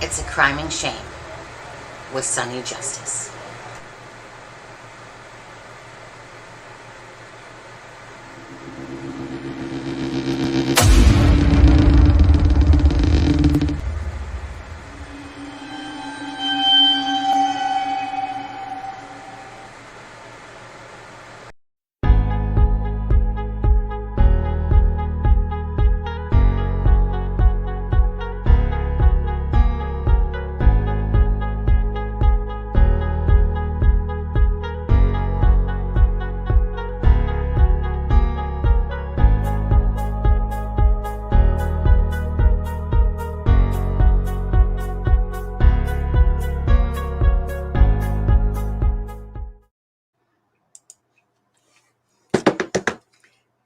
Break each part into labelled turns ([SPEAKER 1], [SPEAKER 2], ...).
[SPEAKER 1] It's a crime and shame with Sunny Justice.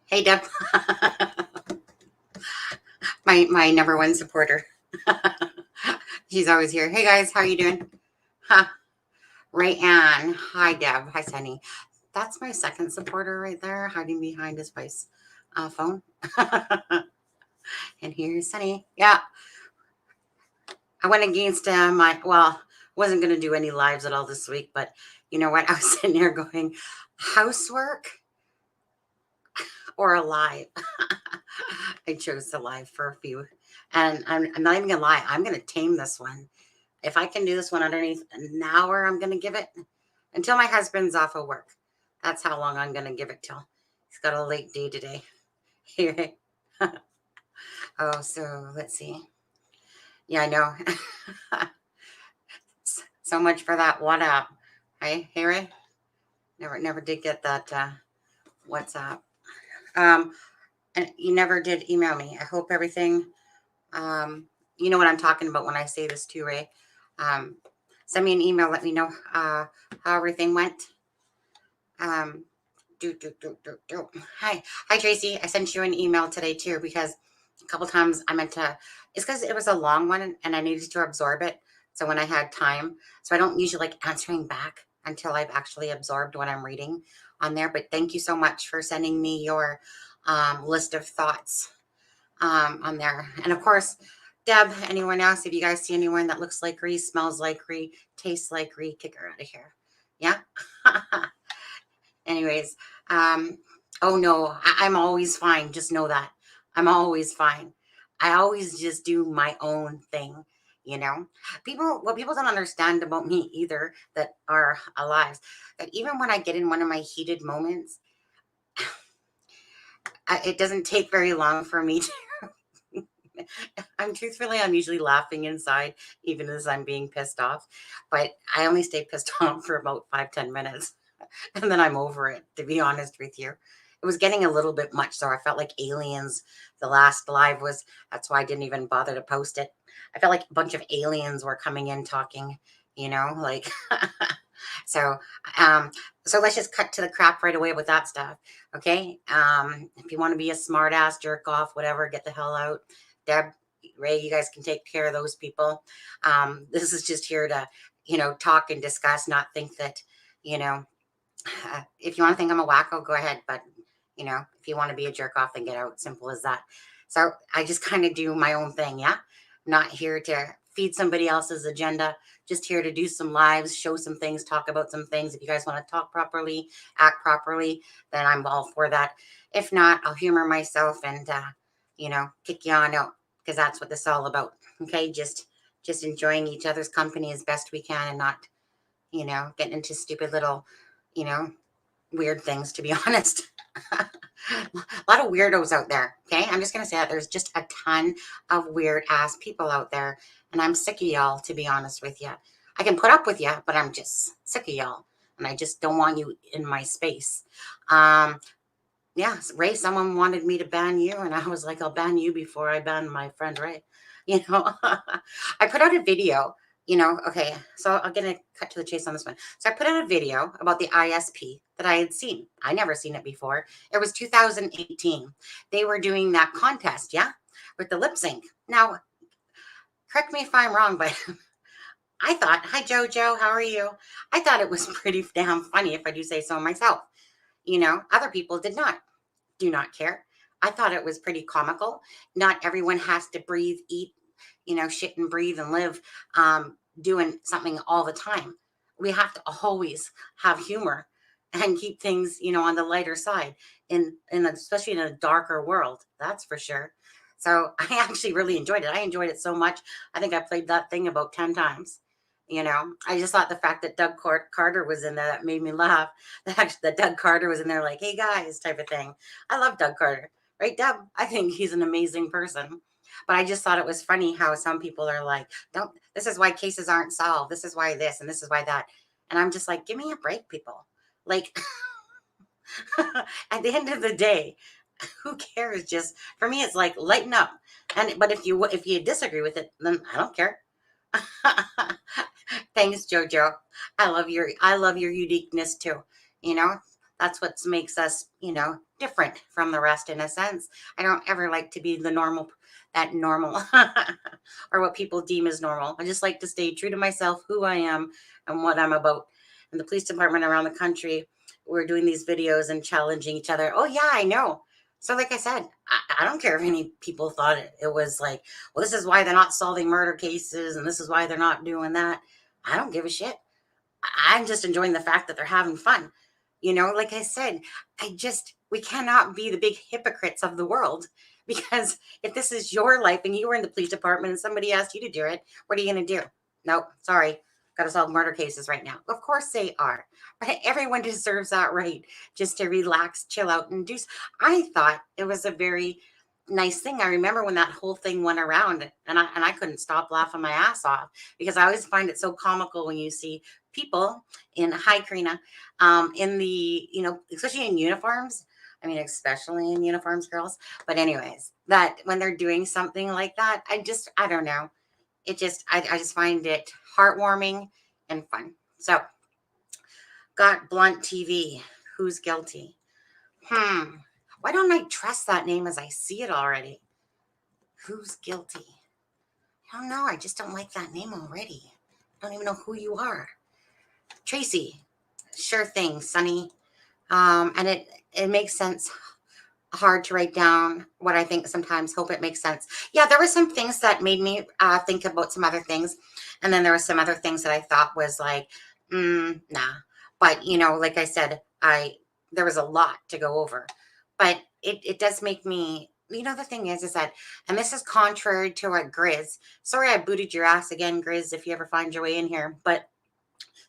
[SPEAKER 1] Hey, Deb. my number one supporter. She's always here. Hey, guys. How you doing? Huh. Rayanne. Hi, Deb. Hi, Sunny. That's my second supporter right there, hiding behind his wife's phone. And here's Sunny. Yeah. I went against wasn't going to do any lives at all this week, but you know what? I was sitting there going, housework or a live? I chose the live for a few. And I'm not even going to lie. I'm going to tame this one. If I can do this one underneath an hour, I'm going to give it until my husband's off of work. That's how long I'm going to give it till. He's got a late day today. Here. Oh, so let's see. Yeah, I know. So much for that WhatsApp. Hey, Harry. Never did get that WhatsApp. And you never did email me. I hope everything, you know what I'm talking about when I say this too, Ray. Send me an email. Let me know how everything went. Hi, Tracy. I sent you an email today too because a couple times I meant to. It's because it was a long one and I needed to absorb it. So when I had time, so I don't usually like answering back until I've actually absorbed what I'm reading on there. But thank you so much for sending me your list of thoughts on there. And of course, Deb, anyone else, if you guys see anyone that looks like Ree, smells like Ree, tastes like Ree, kick her out of here. Yeah. Anyways, oh no, I'm always fine. Just know that I'm always fine. I always just do my own thing. You know, what people don't understand about me either that are alive, that even when I get in one of my heated moments, it doesn't take very long for me to, I'm usually laughing inside, even as I'm being pissed off, but I only stay pissed off for about 5-10 minutes. And then I'm over it, to be honest with you. It was getting a little bit much, so I felt like aliens. The last live was, that's why I didn't even bother to post it. I felt like a bunch of aliens were coming in talking, you know, like, so let's just cut to the crap right away with that stuff. Okay. If you want to be a smart ass, jerk off, whatever, get the hell out. Deb, Ray, you guys can take care of those people. This is just here to, you know, talk and discuss, not think that, you know, if you want to think I'm a wacko, go ahead. But, you know, if you want to be a jerk off, then get out. Simple as that. So I just kind of do my own thing. Yeah. I'm not here to feed somebody else's agenda. Just here to do some lives, show some things, talk about some things. If you guys want to talk properly, act properly, then I'm all for that. If not, I'll humor myself and, you know, kick you on out because that's what this is all about. Okay. Just enjoying each other's company as best we can and not, you know, getting into stupid little, you know, weird things, to be honest. A lot of weirdos out there. Okay. I'm just going to say that there's just a ton of weird ass people out there. And I'm sick of y'all, to be honest with you. I can put up with you, but I'm just sick of y'all. And I just don't want you in my space. Yeah, Ray, someone wanted me to ban you. And I was like, I'll ban you before I ban my friend Ray. You know, I put out a video. You know, okay, so I'm going to cut to the chase on this one. So I put out a video about the ISP that I had seen. I never seen it before. It was 2018. They were doing that contest, yeah, with the lip sync. Now, correct me if I'm wrong, but I thought, hi, Jojo, how are you? I thought it was pretty damn funny, if I do say so myself. You know, other people do not care. I thought it was pretty comical. Not everyone has to breathe, eat, shit and breathe and live doing something all the time. We have to always have humor and keep things, on the lighter side especially in a darker world. That's for sure. So I actually really enjoyed it. I enjoyed it so much. I think I played that thing about 10 times. I just thought the fact that Doug Carter was in there, that made me laugh. That Doug Carter was in there like, hey guys, type of thing. I love Doug Carter. Right, Deb? I think he's an amazing person. But I just thought it was funny how some people are like, don't, this is why cases aren't solved. This is why this and this is why that. And I'm just like, give me a break, people. Like, at the end of the day, who cares? Just for me, it's like lighten up. But if you disagree with it, then I don't care. Thanks, Jojo. I love your uniqueness too. You know, that's what makes us, different from the rest in a sense. I don't ever like to be that normal, or what people deem as normal. I just like to stay true to myself, who I am, and what I'm about. And the police department around the country, we're doing these videos and challenging each other. Oh yeah, I know. So like I said, I don't care if any people thought it was like, well, this is why they're not solving murder cases and this is why they're not doing that. I don't give a shit. I'm just enjoying the fact that they're having fun. Like I said, we cannot be the big hypocrites of the world, because if this is your life and you were in the police department and somebody asked you to do it, what are you going to do? Nope, sorry. Got to solve murder cases right now. Of course they are. But everyone deserves that right, just to relax, chill out, and do. I thought it was a very nice thing. I remember when that whole thing went around, and I couldn't stop laughing my ass off, because I always find it so comical when you see people in, hi Karina, in the, especially in uniforms. I mean, especially in uniforms, girls. But anyways, that when they're doing something like that, I don't know. I just find it heartwarming and fun. So, got Blunt TV. Who's guilty? Why don't I trust that name as I see it already? Who's guilty? I don't know. I just don't like that name already. I don't even know who you are. Tracy. Sure thing, Sonny. And it makes sense. Hard to write down what I think sometimes. Hope it makes sense. Yeah, there were some things that made me think about some other things. And then there were some other things that I thought was like, nah. But, like I said, there was a lot to go over. But it does make me, the thing is that, and this is contrary to what Grizz, sorry I booted your ass again, Grizz, if you ever find your way in here. But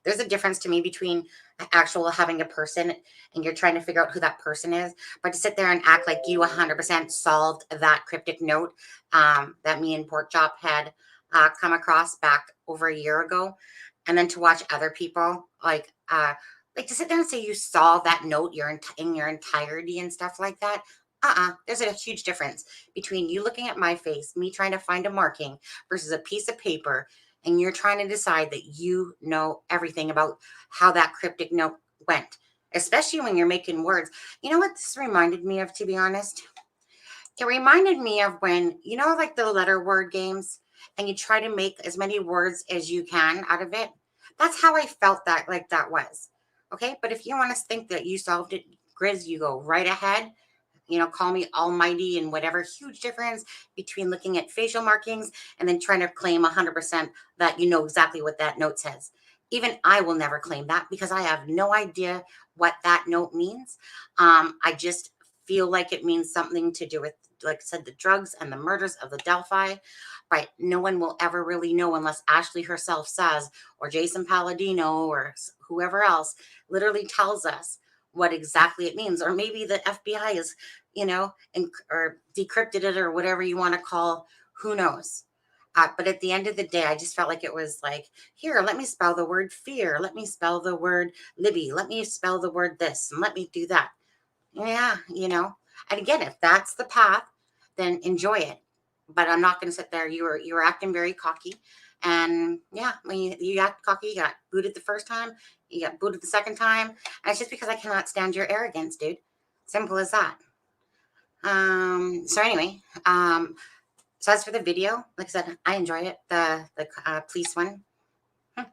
[SPEAKER 1] there's a difference to me between actual having a person and you're trying to figure out who that person is, but to sit there and act like you 100% solved that cryptic note that me and Pork Chop had come across back over a year ago, and then to watch other people like to sit there and say you solved that note in your entirety and stuff like that. There's a huge difference between you looking at my face, me trying to find a marking, versus a piece of paper, and you're trying to decide that you know everything about how that cryptic note went, especially when you're making words. You know what this reminded me of, to be honest? It reminded me of when, like the letter word games, and you try to make as many words as you can out of it. That's how I felt that was. Okay, but if you want to think that you solved it, Grizz, you go right ahead. Call me almighty and whatever. Huge difference between looking at facial markings and then trying to claim 100% that you know exactly what that note says. Even I will never claim that, because I have no idea what that note means. I just feel like it means something to do with, like I said, the drugs and the murders of the Delphi. But no one will ever really know unless Ashley herself says, or Jason Palladino, or whoever else literally tells us what exactly it means. Or maybe the FBI is, or decrypted it, or whatever you want to call, who knows. But at the end of the day, I just felt like it was like, here, let me spell the word fear. Let me spell the word Libby. Let me spell the word this, and let me do that. Yeah, And again, if that's the path, then enjoy it. But I'm not going to sit there. You were acting very cocky. And yeah, when you act cocky, you got booted the first time, you got booted the second time. And it's just because I cannot stand your arrogance, dude. Simple as that. So anyway, so as for the video, like I said, I enjoyed it. The police one. Oh,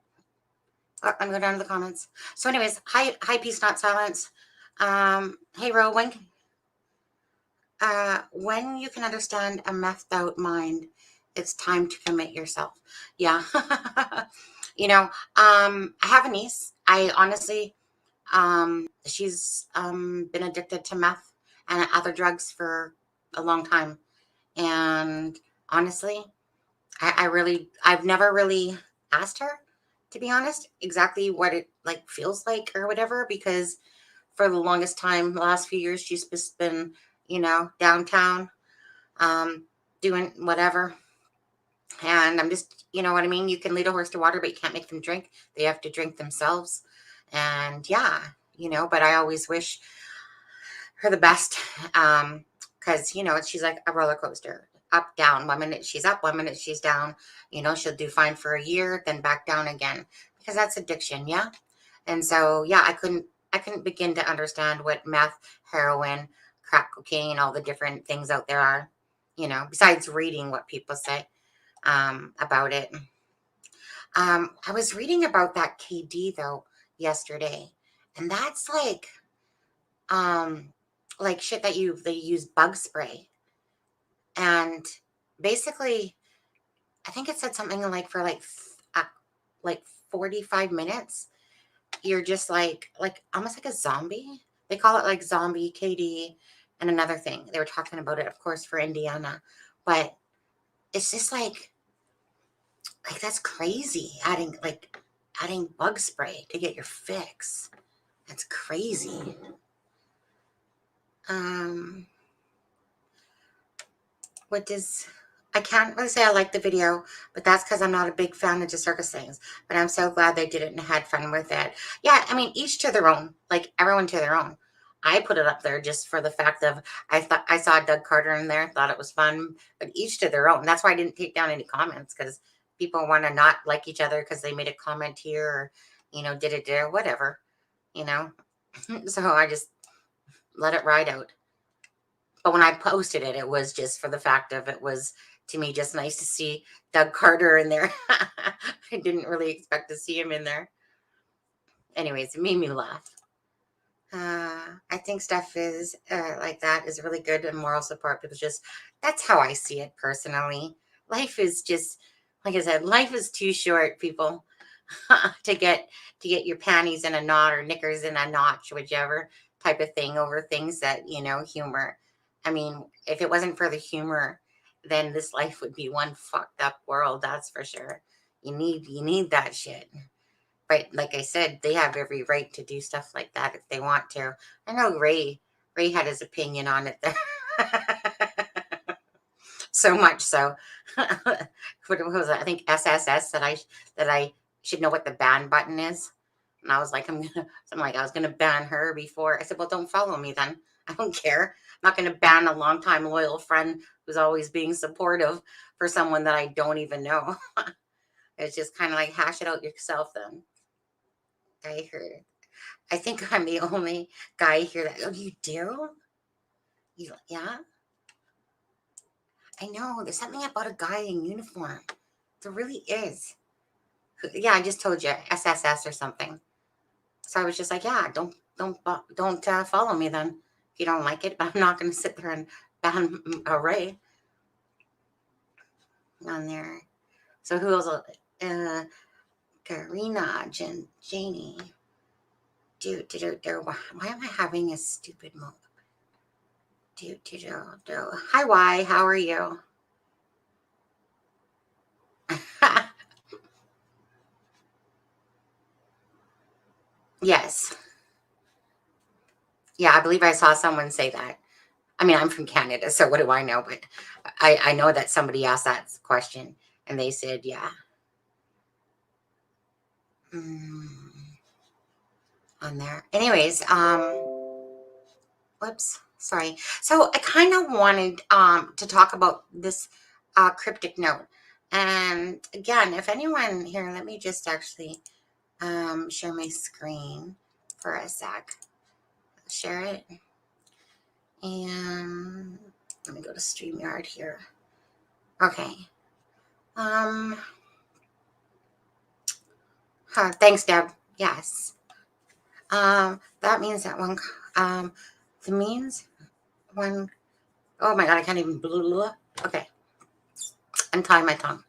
[SPEAKER 1] I'm going to go down to the comments. So anyways, hi, peace, not silence. Hey, Ro, when you can understand a methed out mind It's time to commit yourself. Yeah. I have a niece. I honestly, she's been addicted to meth and other drugs for a long time. And honestly, I've never really asked her, to be honest, exactly what it like feels like or whatever, because for the longest time, the last few years, she's just been, downtown, um, doing whatever. And I'm just, you know what I mean? You can lead a horse to water, but you can't make them drink. They have to drink themselves. And yeah, but I always wish her the best. Because, she's like a roller coaster, up, down. 1 minute she's up, 1 minute she's down. She'll do fine for a year, then back down again, because that's addiction. Yeah. And so, yeah, I couldn't begin to understand what meth, heroin, crack cocaine, all the different things out there are, besides reading what people say about it. I was reading about that KD though yesterday, and that's um, shit that they use bug spray, and basically, I think it said something like for like 45 minutes, you're just like almost like a zombie. They call it like zombie KD, and another thing they were talking about it, of course, for Indiana, but it's just that's crazy. Adding bug spray to get your fix. That's crazy. Um, what does I can't really say I like the video, but that's because I'm not a big fan of the circus things. But I'm so glad they did it and had fun with it. Yeah, I mean, each to their own. Like everyone to their own. I put it up there just for the fact of I saw Doug Carter in there, thought it was fun, but each to their own. That's why I didn't take down any comments, because people want to not like each other because they made a comment here, or did it there, whatever, you know. So I just let it ride out. But when I posted it, it was just for the fact of it was, to me, just nice to see Doug Carter in there. I didn't really expect to see him in there. Anyways, it made me laugh. I think stuff is like that is really good and moral support, because just that's how I see it personally. Life is just, like I said, life is too short, people, to get your panties in a knot or knickers in a notch, whichever type of thing, over things that humor. I mean, if it wasn't for the humor, then this life would be one fucked up world. That's for sure. You need that shit. But like I said, they have every right to do stuff like that if they want to. I know Ray had his opinion on it there. So much so. What was it? I think SSS, that I should know what the ban button is. And I was like, I was gonna ban her before. I said, well, don't follow me then. I don't care. I'm not gonna ban a longtime loyal friend who's always being supportive for someone that I don't even know. It's just kind of like, hash it out yourself then. I heard. I think I'm the only guy here that, oh, you do? Yeah? I know. There's something about a guy in uniform. There really is. Yeah, I just told you, SSS or something. So I was just like, yeah, don't follow me then if you don't like it. But I'm not going to sit there and ban a Ray on there. So who else? Karina, Janie. Why am I having a stupid moment? Hi, Y. How are you? Yes. Yeah, I believe I saw someone say that. I mean, I'm from Canada, so what do I know? But I know that somebody asked that question, and they said, yeah. Mm, on there. Anyways, whoops, sorry. So I kind of wanted to talk about this cryptic note. And again, if anyone here, let me just actually share my screen for a sec. Share it. And let me go to StreamYard here. Okay. Thanks, Deb. Yes. That means that one, the means one, oh my God, I can't even, blah, blah, blah. Okay. Untie my tongue.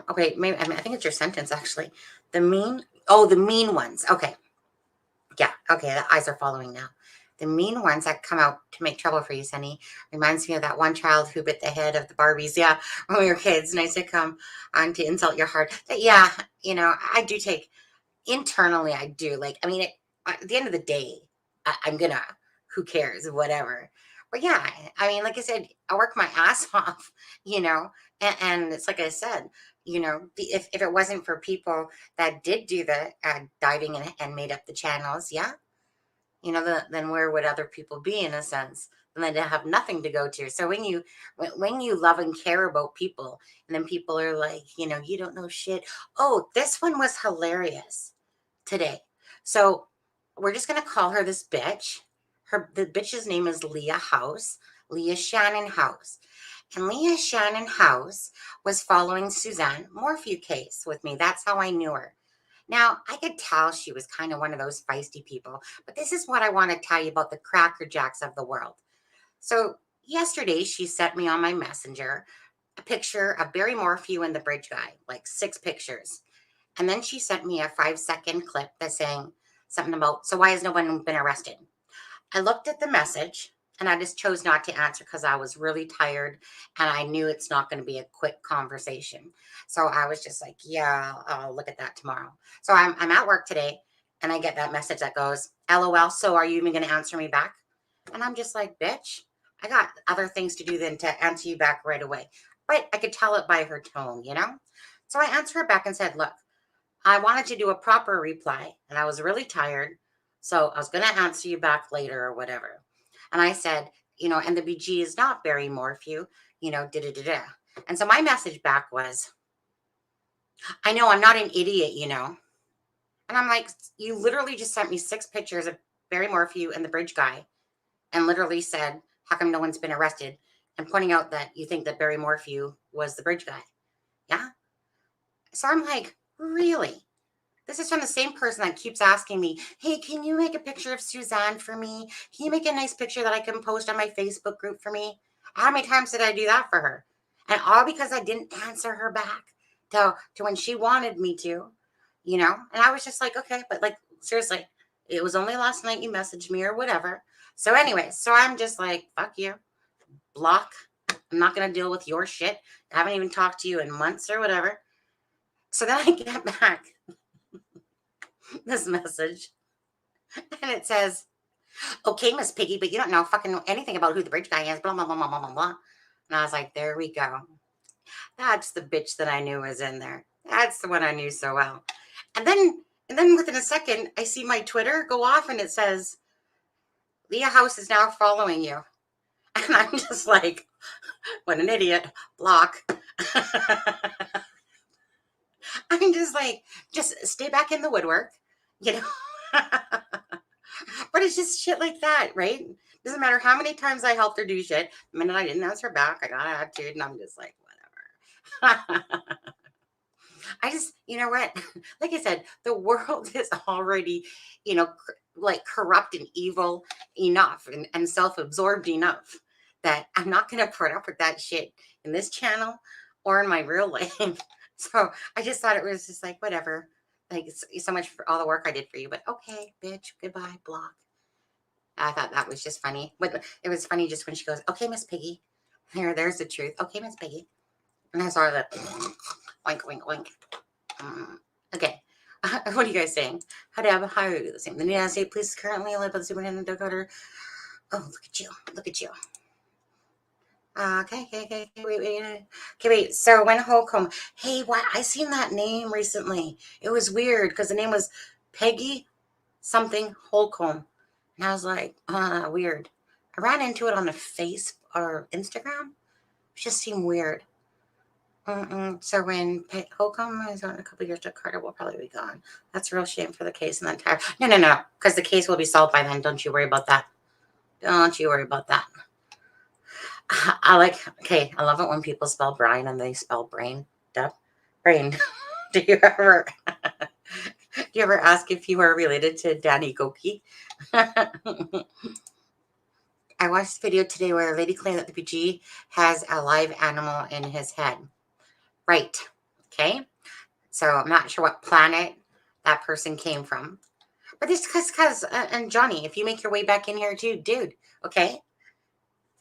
[SPEAKER 1] Okay, maybe I think it's your sentence actually. The mean ones. Okay. Yeah, okay, the eyes are following now. The mean ones that come out to make trouble for you, Sunny, reminds me of that one child who bit the head of the Barbies. Yeah, when we were kids, nice to come on to insult your heart. But yeah, I do take internally. I do like. I mean, at the end of the day, I'm gonna. Who cares? Whatever. But yeah, I mean, like I said, I work my ass off. And it's like I said. If it wasn't for people that did do the diving and made up the channels, yeah, then where would other people be in a sense? And then they have nothing to go to. So when you love and care about people, and then people are like, you don't know shit. Oh, this one was hilarious today. So we're just gonna call her this bitch. The bitch's name is Leah House, Leah Shannon House. And Leah Shannon House was following Suzanne Morphew case with me. That's how I knew her. Now, I could tell she was kind of one of those feisty people, but this is what I want to tell you about the Cracker Jacks of the world. So, yesterday, she sent me on my messenger a picture of Barry Morphew and the bridge guy, like 6 pictures. And then she sent me a 5-second clip that's saying something about, so why has no one been arrested? I looked at the message and I just chose not to answer because I was really tired and I knew it's not going to be a quick conversation. So I was just like, yeah, I'll look at that tomorrow. So I'm at work today and I get that message that goes, LOL, so are you even going to answer me back? And I'm just like, bitch, I got other things to do than to answer you back right away. But I could tell it by her tone, So I answered her back and said, look, I wanted to do a proper reply and I was really tired. So I was going to answer you back later or whatever. And I said, and the BG is not Barry Morphew, da da da da. And so my message back was, I know I'm not an idiot, And I'm like, you literally just sent me 6 pictures of Barry Morphew and the bridge guy and literally said, how come no one's been arrested? And pointing out that you think that Barry Morphew was the bridge guy. Yeah. So I'm like, really? This is from the same person that keeps asking me, hey, can you make a picture of Suzanne for me? Can you make a nice picture that I can post on my Facebook group for me? How many times did I do that for her? And all because I didn't answer her back to when she wanted me to, And I was just like, okay, but like, seriously, it was only last night you messaged me or whatever. So anyway, so I'm just like, fuck you, block. I'm not going to deal with your shit. I haven't even talked to you in months or whatever. So then I get back this message and it says, okay, Miss Piggy, but you don't know fucking anything about who the bridge guy is, blah, blah, blah, blah, blah, blah, blah. And I was like, there we go. That's the bitch that I knew was in there. That's the one I knew so well. And then within a second, I see my Twitter go off and it says, Leah House is now following you. And I'm just like, what an idiot. Block. I'm just like, just stay back in the woodwork, But it's just shit like that, right? Doesn't matter how many times I helped her do shit. The minute I didn't answer back, I got an attitude, and I'm just like, whatever. I just, you know what? Like I said, the world is already, like corrupt and evil enough and self-absorbed enough that I'm not going to put up with that shit in this channel or in my real life. So I just thought it was just like, whatever. Like, so much for all the work I did for you, but okay, bitch, goodbye, block. I thought that was just funny. But it was funny just when she goes, okay, Miss Piggy. There's the truth. Okay, Miss Piggy. And I saw the oink, oink, oink. Okay. What are you guys saying? How are you the same? The United States Police currently led by the Superintendent of Dakota. Oh, look at you. Look at you. Okay, wait. Okay, wait. So when Holcomb, hey, what? I seen that name recently. It was weird because the name was Peggy something Holcomb. And I was like, weird. I ran into it on a face or Instagram. It just seemed weird. So when Holcomb is on a couple years to Carter will probably be gone. That's a real shame for the case and the entire. No. Because the case will be solved by then. Don't you worry about that. Don't you worry about that. I love it when people spell Brian and they spell brain. Brain. Do you ever ask if you are related to Danny Goki? I watched a video today where a lady claimed that the BG has a live animal in his head. Right. Okay. So I'm not sure what planet that person came from. But this because and Johnny, if you make your way back in here too, dude, okay?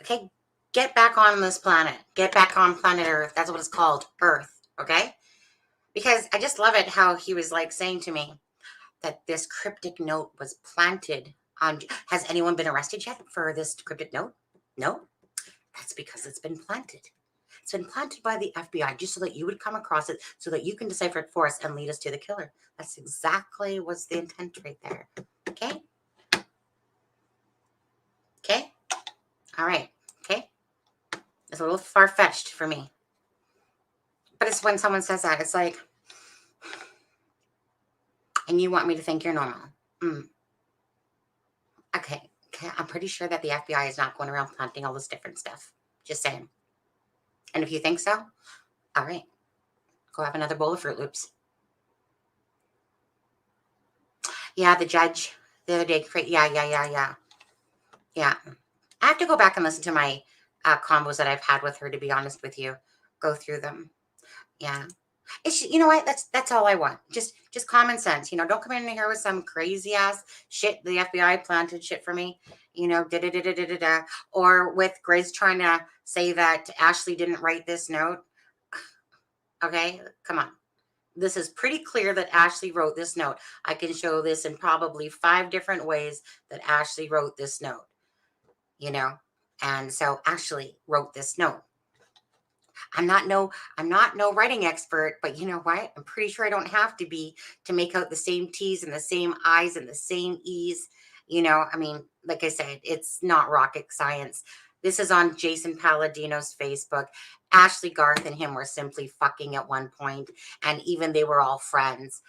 [SPEAKER 1] Okay, get back on this planet. Get back on planet Earth. That's what it's called, Earth, okay? Because I just love it how he was like saying to me that this cryptic note was planted on. Has anyone been arrested yet for this cryptic note? No? That's because it's been planted. It's been planted by the FBI just so that you would come across it, so that you can decipher it for us and lead us to the killer. That's exactly what's the intent right there. Okay? Okay? All right. Okay? It's a little far-fetched for me. But it's when someone says that, it's like, and you want me to think you're normal. Okay. Okay. I'm pretty sure that the FBI is not going around planting all this different stuff. Just saying. And if you think so, all right. Go have another bowl of Fruit Loops. Yeah, the judge the other day. Yeah. I have to go back and listen to my combos that I've had with her, to be honest with you. Go through them. Yeah. It's, you know what? That's all I want. Just common sense. Don't come in here with some crazy ass shit. The FBI planted shit for me. Da da da da da da da. Or with Grace trying to say that Ashley didn't write this note. Okay, come on. This is pretty clear that Ashley wrote this note. I can show this in probably 5 different ways that Ashley wrote this note. And so Ashley wrote this note. I'm not no writing expert, but you know what? I'm pretty sure I don't have to be to make out the same T's and the same I's and the same E's. I mean, like I said, it's not rocket science. This is on Jason Palladino's Facebook. Ashley Garth and him were simply fucking at one point, and even they were all friends.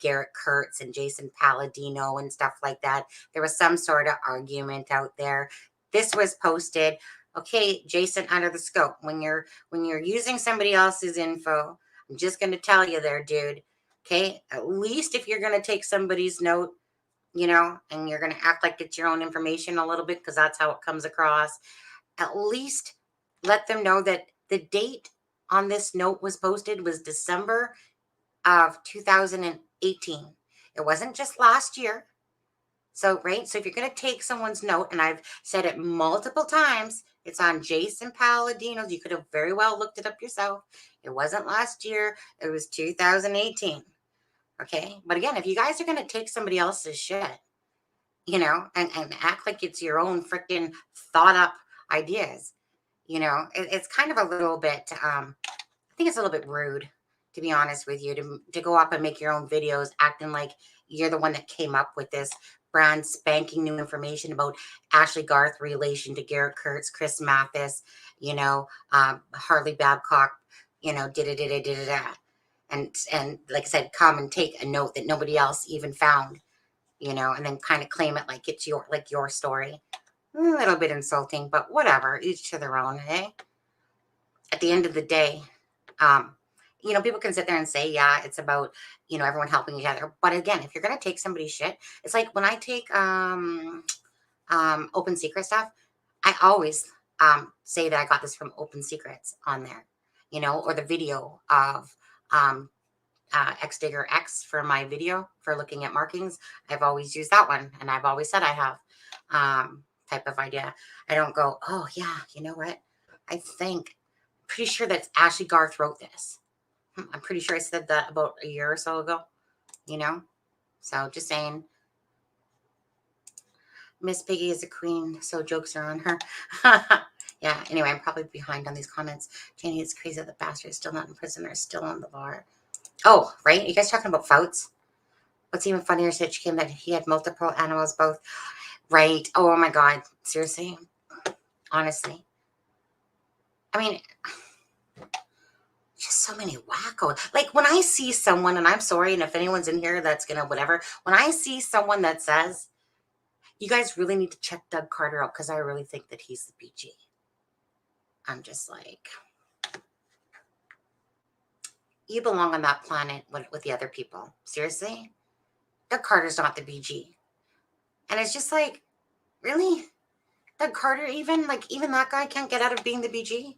[SPEAKER 1] Garrett Kurtz and Jason Palladino and stuff like that. There was some sort of argument out there. This was posted. Okay, Jason, under the scope. When you're using somebody else's info, I'm just going to tell you there, dude. Okay, at least if you're going to take somebody's note, and you're going to act like it's your own information a little bit, because that's how it comes across. At least let them know that the date on this note was posted was December of 2018. It wasn't just last year. So, right. So if you're going to take someone's note, and I've said it multiple times, it's on Jason Palladino's. You could have very well looked it up yourself. It wasn't last year. It was 2018. Okay. But again, if you guys are going to take somebody else's shit, and act like it's your own freaking thought up ideas, it's kind of a little bit, I think it's a little bit rude, to be honest with you, to go up and make your own videos acting like you're the one that came up with this brand spanking new information about Ashley Garth relation to Garrett Kurtz, Chris Mathis, Harley Babcock, da. And like I said, come and take a note that nobody else even found, and then kind of claim it like it's your story. A little bit insulting, but whatever, each to their own, hey? At the end of the day, people can sit there and say, yeah, it's about, everyone helping each other. But again, if you're going to take somebody's shit, it's like when I take open secret stuff, I always say that I got this from Open Secrets on there, or the video of X-Digger X for my video for looking at markings. I've always used that one, and I've always said I have type of idea. I don't go, oh yeah, you know what? Pretty sure that Ashley Garth wrote this. I'm pretty sure I said that about a year or so ago, So just saying. Miss Piggy is a queen, so jokes are on her. Yeah, anyway, I'm probably behind on these comments. Janie, it's crazy that the bastard is still not in prison or still on the bar. Oh, right? You guys talking about Fouts? What's even funnier is that she came that he had multiple animals, both. Right. Oh my God. Seriously? Honestly. I mean, just so many wacko. Like when I see someone, and I'm sorry, and if anyone's in here that's gonna whatever, when I see someone that says, you guys really need to check Doug Carter out because I really think that he's the BG. I'm just like, you belong on that planet with the other people. Seriously? Doug Carter's not the BG. And it's just like, really? Doug Carter, even that guy can't get out of being the BG.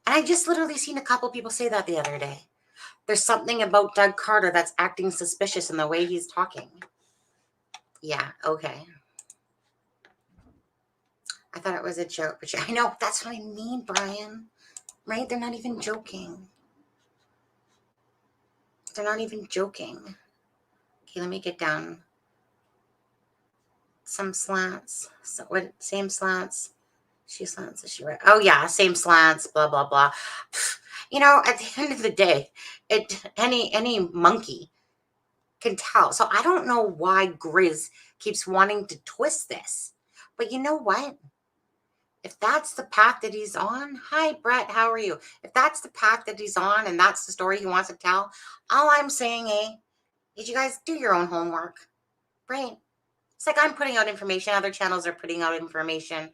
[SPEAKER 1] And I just literally seen a couple people say that the other day. There's something about Doug Carter that's acting suspicious in the way he's talking. Yeah, okay. I thought it was a joke, but I know, that's what I mean, Brian. Right? They're not even joking. They're not even joking. Okay, let me get down some slants. So what? Same slants. She slants. Is she right? Oh yeah, same slants. Blah blah blah. You know, at the end of the day, any monkey can tell. So I don't know why Grizz keeps wanting to twist this, but you know what? If that's the path that he's on, hi Brett, how are you? If that's the path that he's on and that's the story he wants to tell, all I'm saying, is you guys do your own homework, right? It's like I'm putting out information, other channels are putting out information,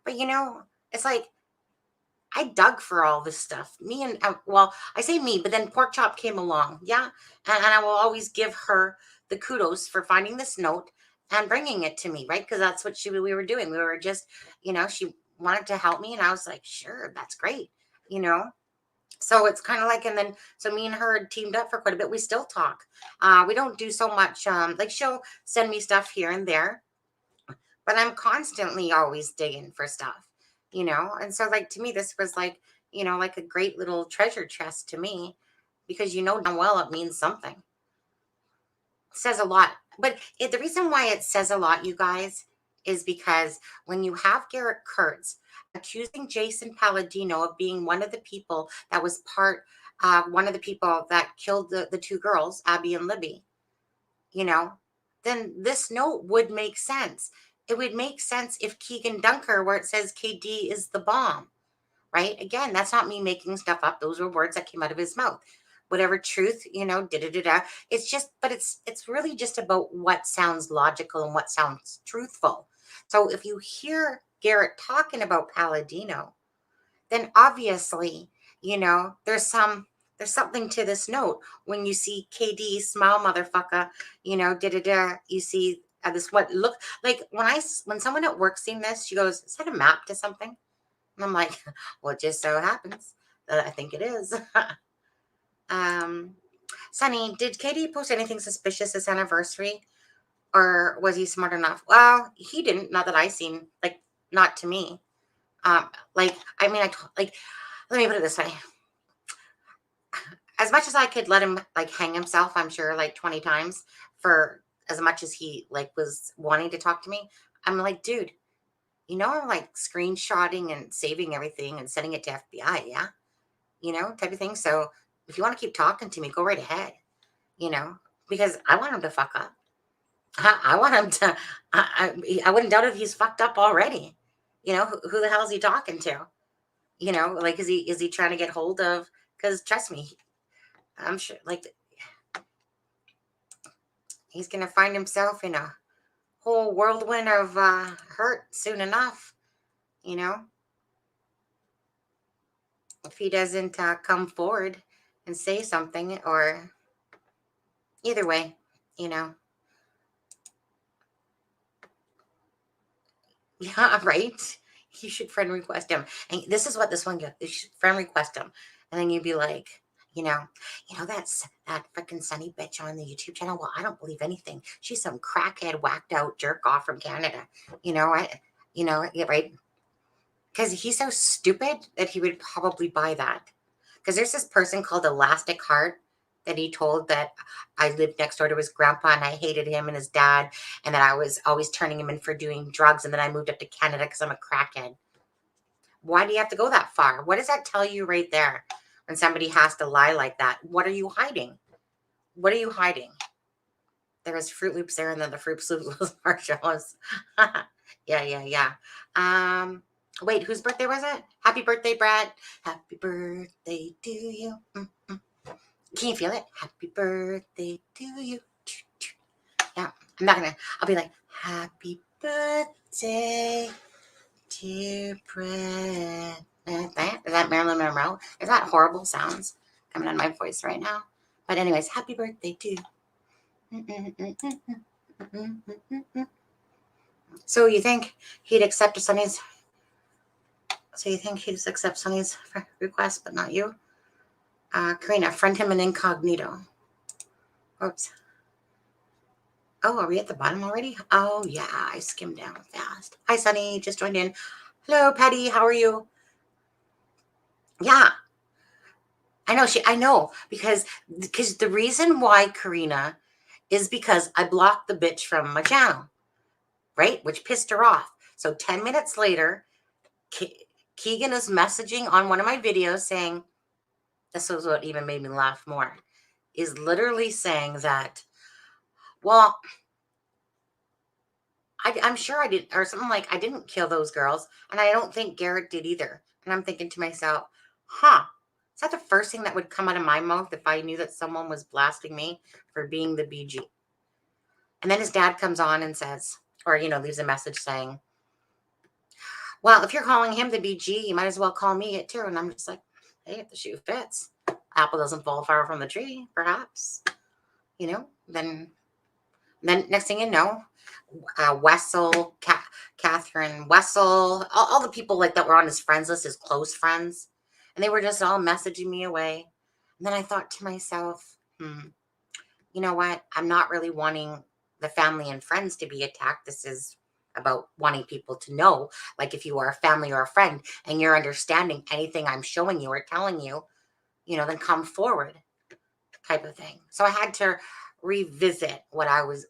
[SPEAKER 1] but you know, it's like I dug for all this stuff. Me and well, I say me, but then Pork Chop came along, yeah, and I will always give her the kudos for finding this note and bringing it to me, right? Because that's what we were doing. We were just, she wanted to help me, and I was like, sure, that's great, you know. So it's kind of like, and then so me and her had teamed up for quite a bit. We still talk. We don't do so much. Like she'll send me stuff here and there, but I'm constantly always digging for stuff, And so, like, to me, this was like, like a great little treasure chest to me because damn well it means something. It says a lot. But the reason why it says a lot, you guys, is because when you have Garrett Kurtz accusing Jason Palladino of being one of the people that was one of the people that killed the two girls, Abby and Libby, then this note would make sense. It would make sense if Keegan Dunker, where it says KD is the bomb, right? Again, that's not me making stuff up. Those were words that came out of his mouth. Whatever truth, da-da-da-da. It's just, but it's really just about what sounds logical and what sounds truthful. So if you hear Garrett talking about Palladino, then obviously, there's something to this note. When you see KD smile, motherfucker, da-da-da, you see this, what look like when someone at work seen this, she goes, is that a map to something? And I'm like, well, it just so happens that I think it is. Sonny, did KD post anything suspicious this anniversary? Or was he smart enough? Well, he didn't, not that I seen, like, not to me. Like, I mean, like, let me put it this way. As much as I could let him like hang himself, I'm sure like 20 times for as much as he like was wanting to talk to me, I'm like, dude, I'm like screenshotting and saving everything and sending it to FBI, yeah, type of thing. So if you want to keep talking to me, go right ahead, because I want him to fuck up. I want him to. I wouldn't doubt if he's fucked up already. Who the hell is he talking to? Like is he trying to get hold of? Because trust me, I'm sure like he's gonna find himself in a whole whirlwind of hurt soon enough. If he doesn't come forward and say something, or either way, yeah, right. You should friend request him, and this is what this one gets. You should friend request him, and then you'd be like, that's that freaking Sunny bitch on the YouTube channel. Well, I don't believe anything. She's some crackhead, whacked out jerk off from Canada. Yeah, right. Because he's so stupid that he would probably buy that. Because there's this person called Elastic Heart that he told that I lived next door to his grandpa and I hated him and his dad, and that I was always turning him in for doing drugs, and then I moved up to Canada because I'm a crackhead. Why do you have to go that far? What does that tell you right there? When somebody has to lie like that, what are you hiding? What are you hiding? There was Fruit Loops there, and then the Fruit Loops was marshmallows. Yeah. Wait, whose birthday was it? Happy birthday, Brad. Happy birthday to you. Mm-hmm. Can you feel it? Happy birthday to you. Yeah, I'll be like, happy birthday to Brad. Is that Marilyn Monroe? Is that horrible sounds coming out of my voice right now? But anyways, happy birthday to So you think he'd accept Sonny's? So you think he'd accept Sonny's request, but not you? Karina, friend him in incognito. Oops. Oh, are we at the bottom already? Oh, yeah, I skimmed down fast. Hi, Sonny, just joined in. Hello, Patty, how are you? Yeah, I know, because the reason why, Karina, is because I blocked the bitch from my channel, right? Which pissed her off. So 10 minutes later, Keegan is messaging on one of my videos saying, this was what even made me laugh more, is literally saying that, well, I'm sure I did, or something like, I didn't kill those girls, and I don't think Garrett did either. And I'm thinking to myself, huh, is that the first thing that would come out of my mouth if I knew that someone was blasting me for being the BG? And then his dad comes on and says, or, leaves a message saying, well, if you're calling him the BG, you might as well call me it too. And I'm just like, hey, if the shoe fits, apple doesn't fall far from the tree, perhaps, then next thing you know, Wessel, Catherine Wessel, all the people like that were on his friends list, his close friends, and they were just all messaging me away. And then I thought to myself, you know what? I'm not really wanting the family and friends to be attacked. This is about wanting people to know, like if you are a family or a friend and you're understanding anything I'm showing you or telling you, then come forward, type of thing. So I had to revisit what I was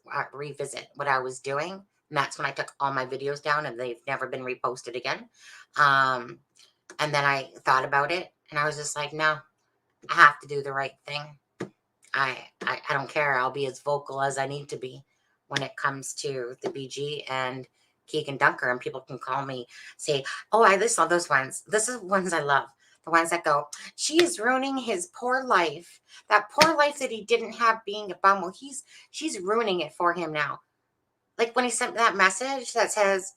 [SPEAKER 1] doing, and that's when I took all my videos down, and they've never been reposted again. And then I thought about it, and I was just like, no, I have to do the right thing. I don't care. I'll be as vocal as I need to be when it comes to the BG and Keegan Dunker, and people can call me, say, oh, I saw those ones. This is ones I love. The ones that go, she is ruining his poor life. That poor life that he didn't have being a bum. Well, she's ruining it for him now. Like when he sent that message that says,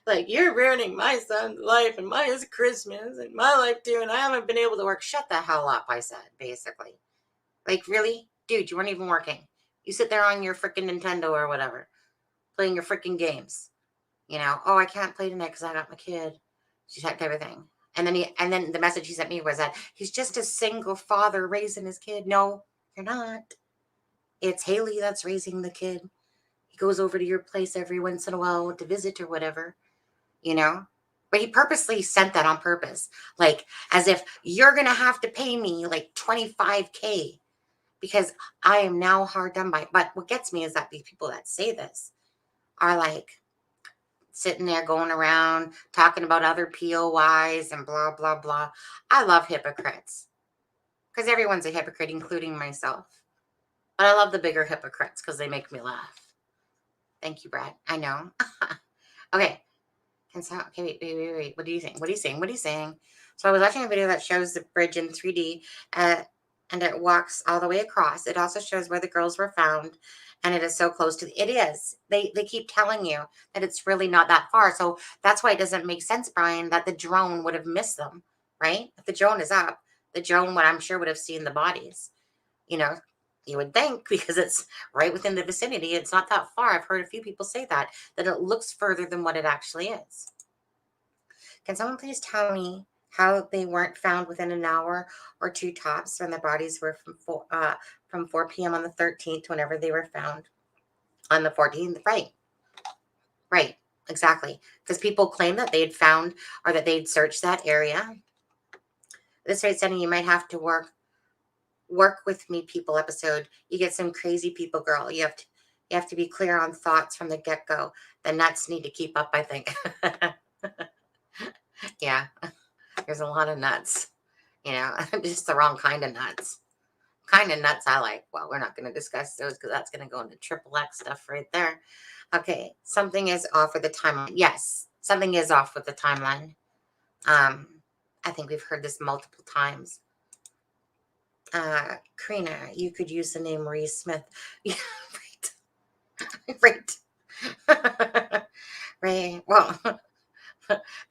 [SPEAKER 1] like, you're ruining my son's life and my Christmas and my life too, and I haven't been able to work. Shut the hell up, I said, basically. Like, really? Dude, you weren't even working. You sit there on your freaking Nintendo or whatever, playing your freaking games. Oh, I can't play tonight because I got my kid. She's that type of thing. And then the message he sent me was that he's just a single father raising his kid. No, you're not. It's Haley that's raising the kid. He goes over to your place every once in a while to visit or whatever, you know? But he purposely sent that on purpose. Like, as if you're going to have to pay me like $25K because I am now hard done by. But what gets me is that these people that say this are like sitting there going around talking about other POIs and blah, blah, blah. I love hypocrites because everyone's a hypocrite, including myself. But I love the bigger hypocrites because they make me laugh. Thank you, Brad. I know. Okay. Okay, wait. What do you think? What are you saying? What are you saying? So I was watching a video that shows the bridge in 3D, and it walks all the way across. It also shows where the girls were found, and it is so close to. It is. They keep telling you that it's really not that far. So that's why it doesn't make sense, Brian, that the drone would have missed them, right? If the drone is up, the drone would, I'm sure, would have seen the bodies. You would think because it's right within the vicinity. It's not that far. I've heard a few people say that it looks further than what it actually is. Can someone please tell me how they weren't found within an hour or two tops when the bodies were from 4 p.m. on the 13th, whenever they were found on the 14th? Right, exactly. Because people claim that they'd found or that they'd searched that area. This right, Sunny, you might have to work with me people episode. You get some crazy people, girl. You have to be clear on thoughts from the get-go. The nuts need to keep up, I think. Yeah, there's a lot of nuts, just the wrong kind of nuts. Kind of nuts I like. Well, we're not going to discuss those because that's going to go into triple X stuff right there. Okay, something is off with the timeline. Yes, something is off with the timeline. I think we've heard this multiple times. Karina, you could use the name Reese Smith. Yeah, right. Right. Well,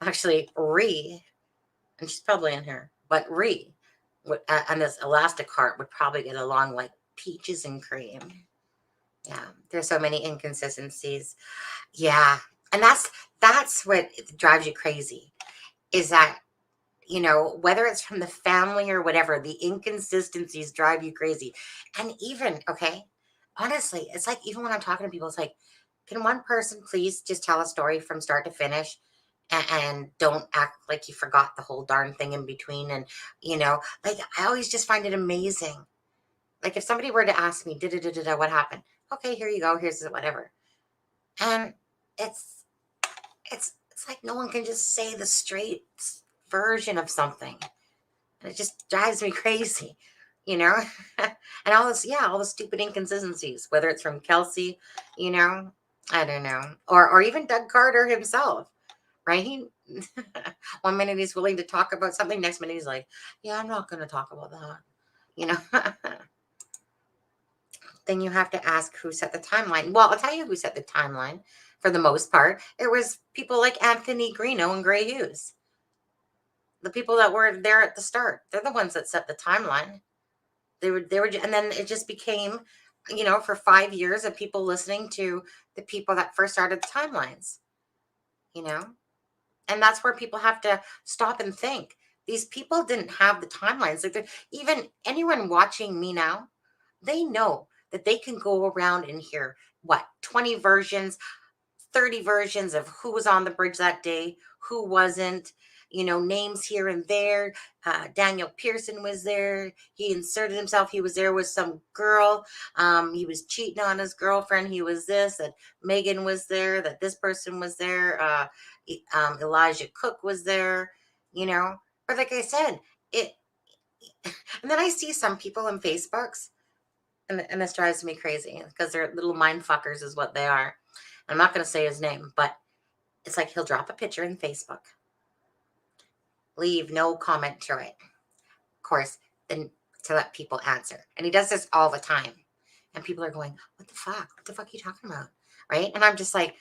[SPEAKER 1] actually, Ree, and she's probably in here, but Ree and this elastic heart would probably get along like peaches and cream. Yeah, there's so many inconsistencies. Yeah, And that's what drives you crazy, is that, whether it's from the family or whatever, the inconsistencies drive you crazy. And even, okay, honestly, it's like, even when I'm talking to people, it's like, can one person please just tell a story from start to finish, and don't act like you forgot the whole darn thing in between? And, like, I always just find it amazing. Like, if somebody were to ask me, da da da da da, what happened? Okay, here you go. Here's the whatever. And it's, it's like no one can just say the straight version of something. And it just drives me crazy, you know? And all this, yeah, all the stupid inconsistencies, whether it's from Kelsey, you know, I don't know, or even Doug Carter himself, right? He, one minute he's willing to talk about something, next minute he's like, yeah, I'm not going to talk about that, you know? Then you have to ask who set the timeline. Well, I'll tell you who set the timeline for the most part. It was people like Anthony Greeno and Gray Hughes, the people that were there at the start. They're the ones that set the timeline. They were, and then it just became, for 5 years of people listening to the people that first started the timelines, you know, and that's where people have to stop and think. These people didn't have the timelines. Like, even anyone watching me now, they know that they can go around and hear what 20 versions, 30 versions of who was on the bridge that day, who wasn't, names here and there. Daniel Pearson was there. He inserted himself. He was there with some girl. He was cheating on his girlfriend. He was this, that Megan was there, that this person was there. Elijah Cook was there, But like I said, it, and then I see some people on Facebooks, and this drives me crazy because they're little mind fuckers, is what they are. I'm not going to say his name, but it's like he'll drop a picture in Facebook, leave no comment to it, of course, then to let people answer. And he does this all the time. And people are going, what the fuck? What the fuck are you talking about? Right? And I'm just like,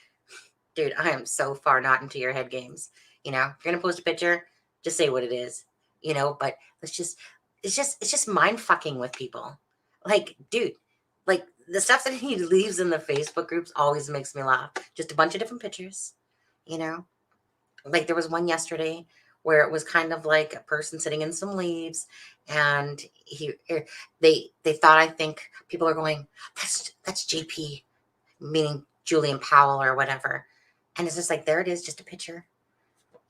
[SPEAKER 1] dude, I am so far not into your head games. If you're going to post a picture, just say what it is, but it's just mind fucking with people. Like, dude, like the stuff that he leaves in the Facebook groups always makes me laugh. Just a bunch of different pictures, you know? Like, there was one yesterday where it was kind of like a person sitting in some leaves, and they thought, I think people are going, that's JP, meaning Julian Powell or whatever. And it's just like, there it is, just a picture,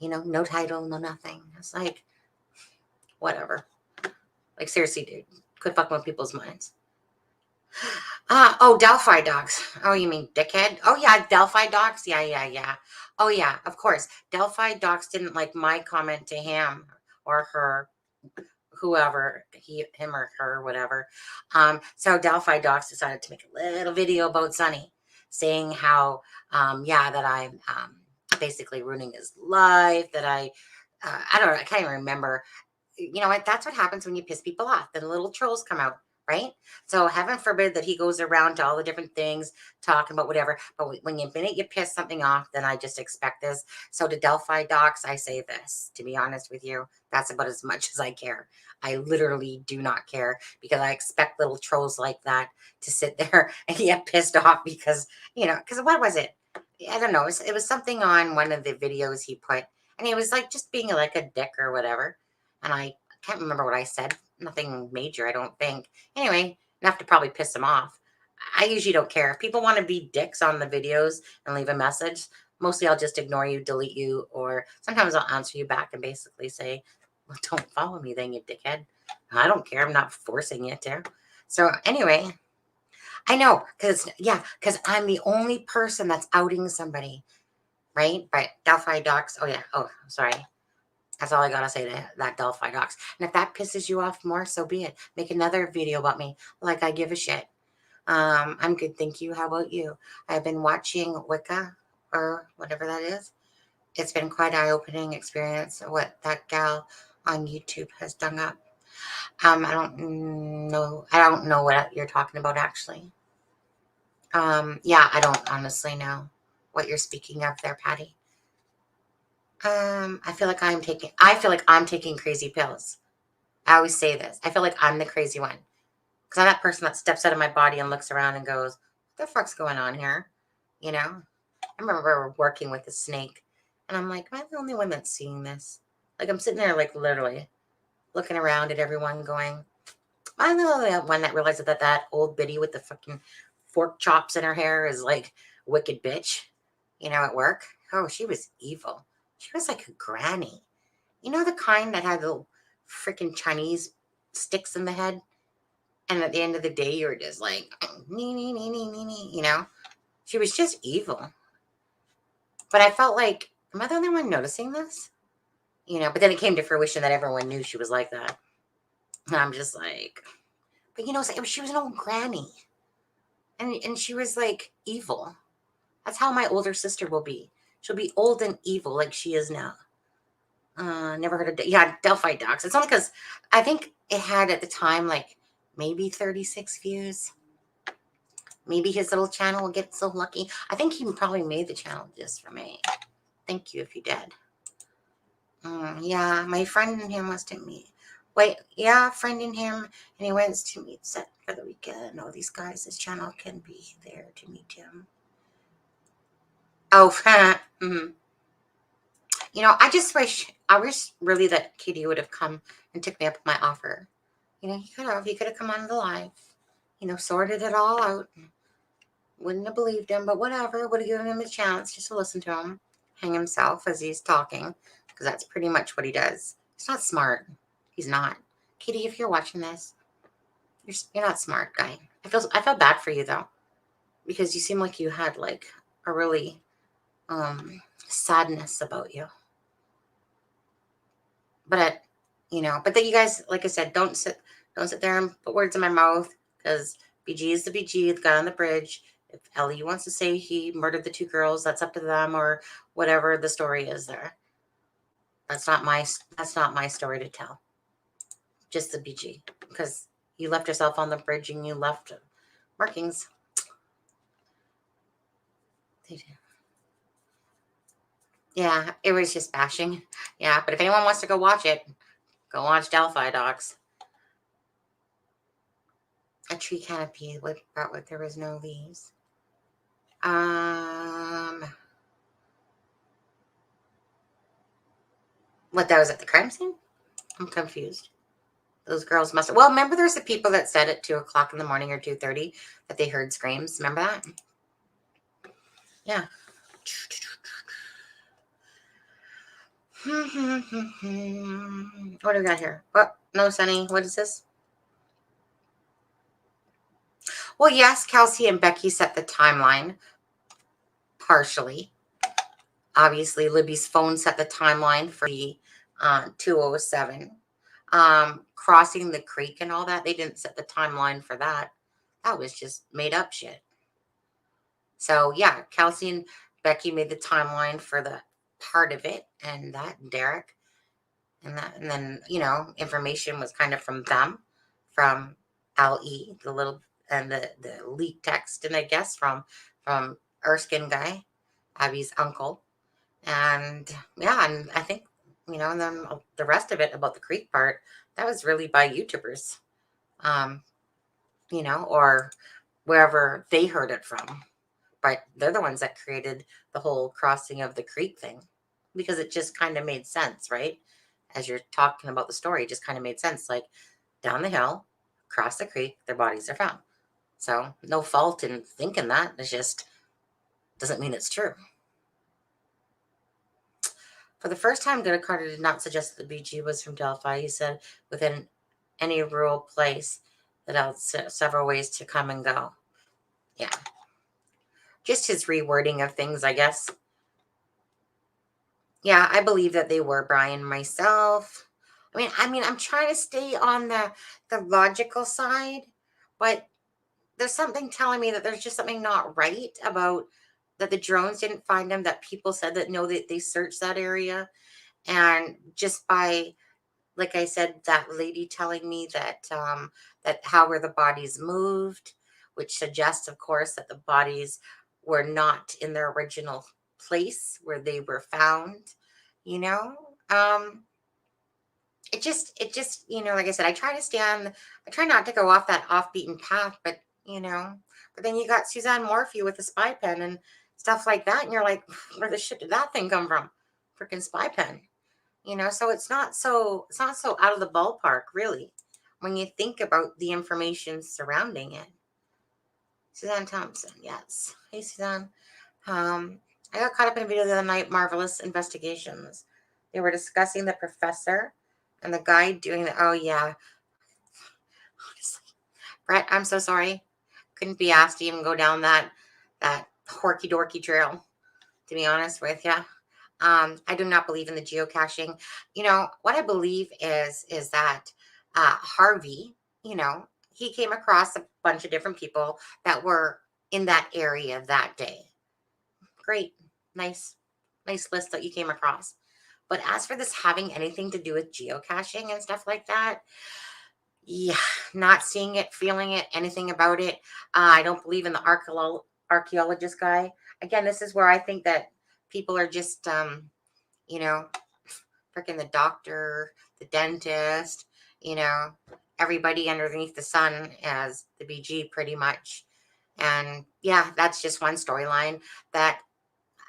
[SPEAKER 1] no title, no nothing. It's like, whatever. Like, seriously, dude, quit fucking with people's minds. Oh, Delphi docs. Oh, you mean dickhead? Oh, yeah, Delphi docs. Yeah, yeah, yeah. Oh, yeah, of course. Delphi docs didn't like my comment to him or her, whoever, him or her, whatever. So Delphi docs decided to make a little video about Sonny, saying how, that I'm basically ruining his life, that I don't know, I can't even remember. You know what? That's what happens when you piss people off. The little trolls come out, right? So heaven forbid that he goes around to all the different things, talking about whatever. But when you piss something off, then I just expect this. So to Delphi docs, I say this. To be honest with you, that's about as much as I care. I literally do not care, because I expect little trolls like that to sit there and get pissed off because, because what was it? I don't know. It was something on one of the videos he put, and he was like just being like a dick or whatever. And I can't remember what I said. Nothing major, I don't think. Anyway, enough to probably piss him off. I usually don't care. If people want to be dicks on the videos and leave a message, mostly I'll just ignore you, delete you, or sometimes I'll answer you back and basically say, well, don't follow me then, you dickhead. I don't care. I'm not forcing you to. So anyway, I know, because I'm the only person that's outing somebody, right? But Delphi docs, oh yeah, oh, sorry. That's all I gotta say to that Delphi docs. And if that pisses you off more, so be it. Make another video about me, like I give a shit. I'm good, thank you. How about you? I've been watching Wicca, or whatever that is. It's been quite an eye-opening experience what that gal on YouTube has done up. I don't know what you're talking about, actually. Yeah, I don't honestly know what you're speaking of there, Patty. I feel like I'm taking crazy pills. I always say this. I feel like I'm the crazy one, because I'm that person that steps out of my body and looks around and goes, what the fuck's going on here? You know? I remember working with a snake, and I'm like, am I the only one that's seeing this? Like, I'm sitting there, like, literally looking around at everyone going, I'm the only one that realizes that that old biddy with the fucking fork chops in her hair is, like, wicked bitch, at work. Oh, she was evil. She was like a granny. You know, the kind that had the freaking Chinese sticks in the head? And at the end of the day, you were just like, nee, nee, nee, nee, nee, nee, She was just evil. But I felt like, am I the only one noticing this? But then it came to fruition that everyone knew she was like that. And I'm just like, but she was an old granny. And she was like evil. That's how my older sister will be. She'll be old and evil like she is now. Never heard of, yeah, Delphi docs. It's only because I think it had at the time like maybe 36 views. Maybe his little channel will get so lucky. I think he probably made the channel just for me. Thank you if you did. Yeah, my friend and him was to meet. Wait, yeah, friend and him, and he went to meet set for the weekend. All these guys, his channel can be there to meet him. Oh, mm-hmm. I wish really that Katie would have come and took me up on my offer. He could have come on the live, sorted it all out. Wouldn't have believed him, but whatever. Would have given him a chance just to listen to him hang himself as he's talking, because that's pretty much what he does. He's not smart. He's not. Katie, if you're watching this, you're not smart, guy. I feel bad for you though, because you seem like you had like a really sadness about you. But but that you guys, like I said, don't sit there and put words in my mouth, because BG is the BG, the guy on the bridge. If Ellie wants to say he murdered the two girls, that's up to them, or whatever the story is there. That's not my story to tell. Just the BG, because you left yourself on the bridge and you left markings. Yeah, it was just bashing. Yeah, but if anyone wants to go watch it, go watch Delphi docs. A tree canopy with there was no leaves. What, that was at the crime scene? I'm confused. Those girls must have. Well, remember there's the people that said at 2 o'clock in the morning or 2:30 that they heard screams. Remember that? Yeah. What do we got here? Oh, no, Sunny. What is this? Well, yes, Kelsey and Becky set the timeline. Partially. Obviously, Libby's phone set the timeline for the 207. Crossing the creek and all that, they didn't set the timeline for that. That was just made up shit. So yeah, Kelsey and Becky made the timeline for the part of it, and that Derek, and then information was kind of from them, from LE, the little, and the leak text, and I guess from Erskine guy, Abby's uncle, and yeah, and I think and then the rest of it about the creek part, that was really by YouTubers, or wherever they heard it from. But they're the ones that created the whole crossing of the creek thing, because it just kind of made sense, right? As you're talking about the story, it just kind of made sense. Like, down the hill, across the creek, their bodies are found. So no fault in thinking that. It just doesn't mean it's true. For the first time, Good Carter did not suggest that the BG was from Delphi. He said within any rural place that had several ways to come and go. Yeah. Just his rewording of things, I guess. Yeah, I believe that they were, Brian, myself. I mean, I'm trying to stay on the logical side, but there's something telling me that there's just something not right about that the drones didn't find them, that people said that no, they searched that area. And just by, like I said, that lady telling me that that how were the bodies moved, which suggests, of course, that the bodies were not in their original place where they were found. It just like I said, I try not to go off that off beaten path, but but then you got Suzanne Morphy with the spy pen, and stuff like that. And you're like, where the shit did that thing come from? Freaking spy pen. So it's not so out of the ballpark, really, when you think about the information surrounding it. Suzanne Thompson, yes. Hey, Suzanne. I got caught up in a video the other night, Marvelous Investigations. They were discussing the professor and the guy doing the, oh, yeah. Honestly, Brett, I'm so sorry. Couldn't be asked to even go down that horky dorky trail, to be honest with you. I do not believe in the geocaching. What I believe is that Harvey, he came across a bunch of different people that were in that area that day. Great. Nice list that you came across. But as for this having anything to do with geocaching and stuff like that, yeah, not seeing it, feeling it, anything about it. I don't believe in the archaeologist guy. Again, this is where I think that people are just, you know, freaking the doctor, the dentist, you know, everybody underneath the sun as the BG pretty much. And yeah, that's just one storyline that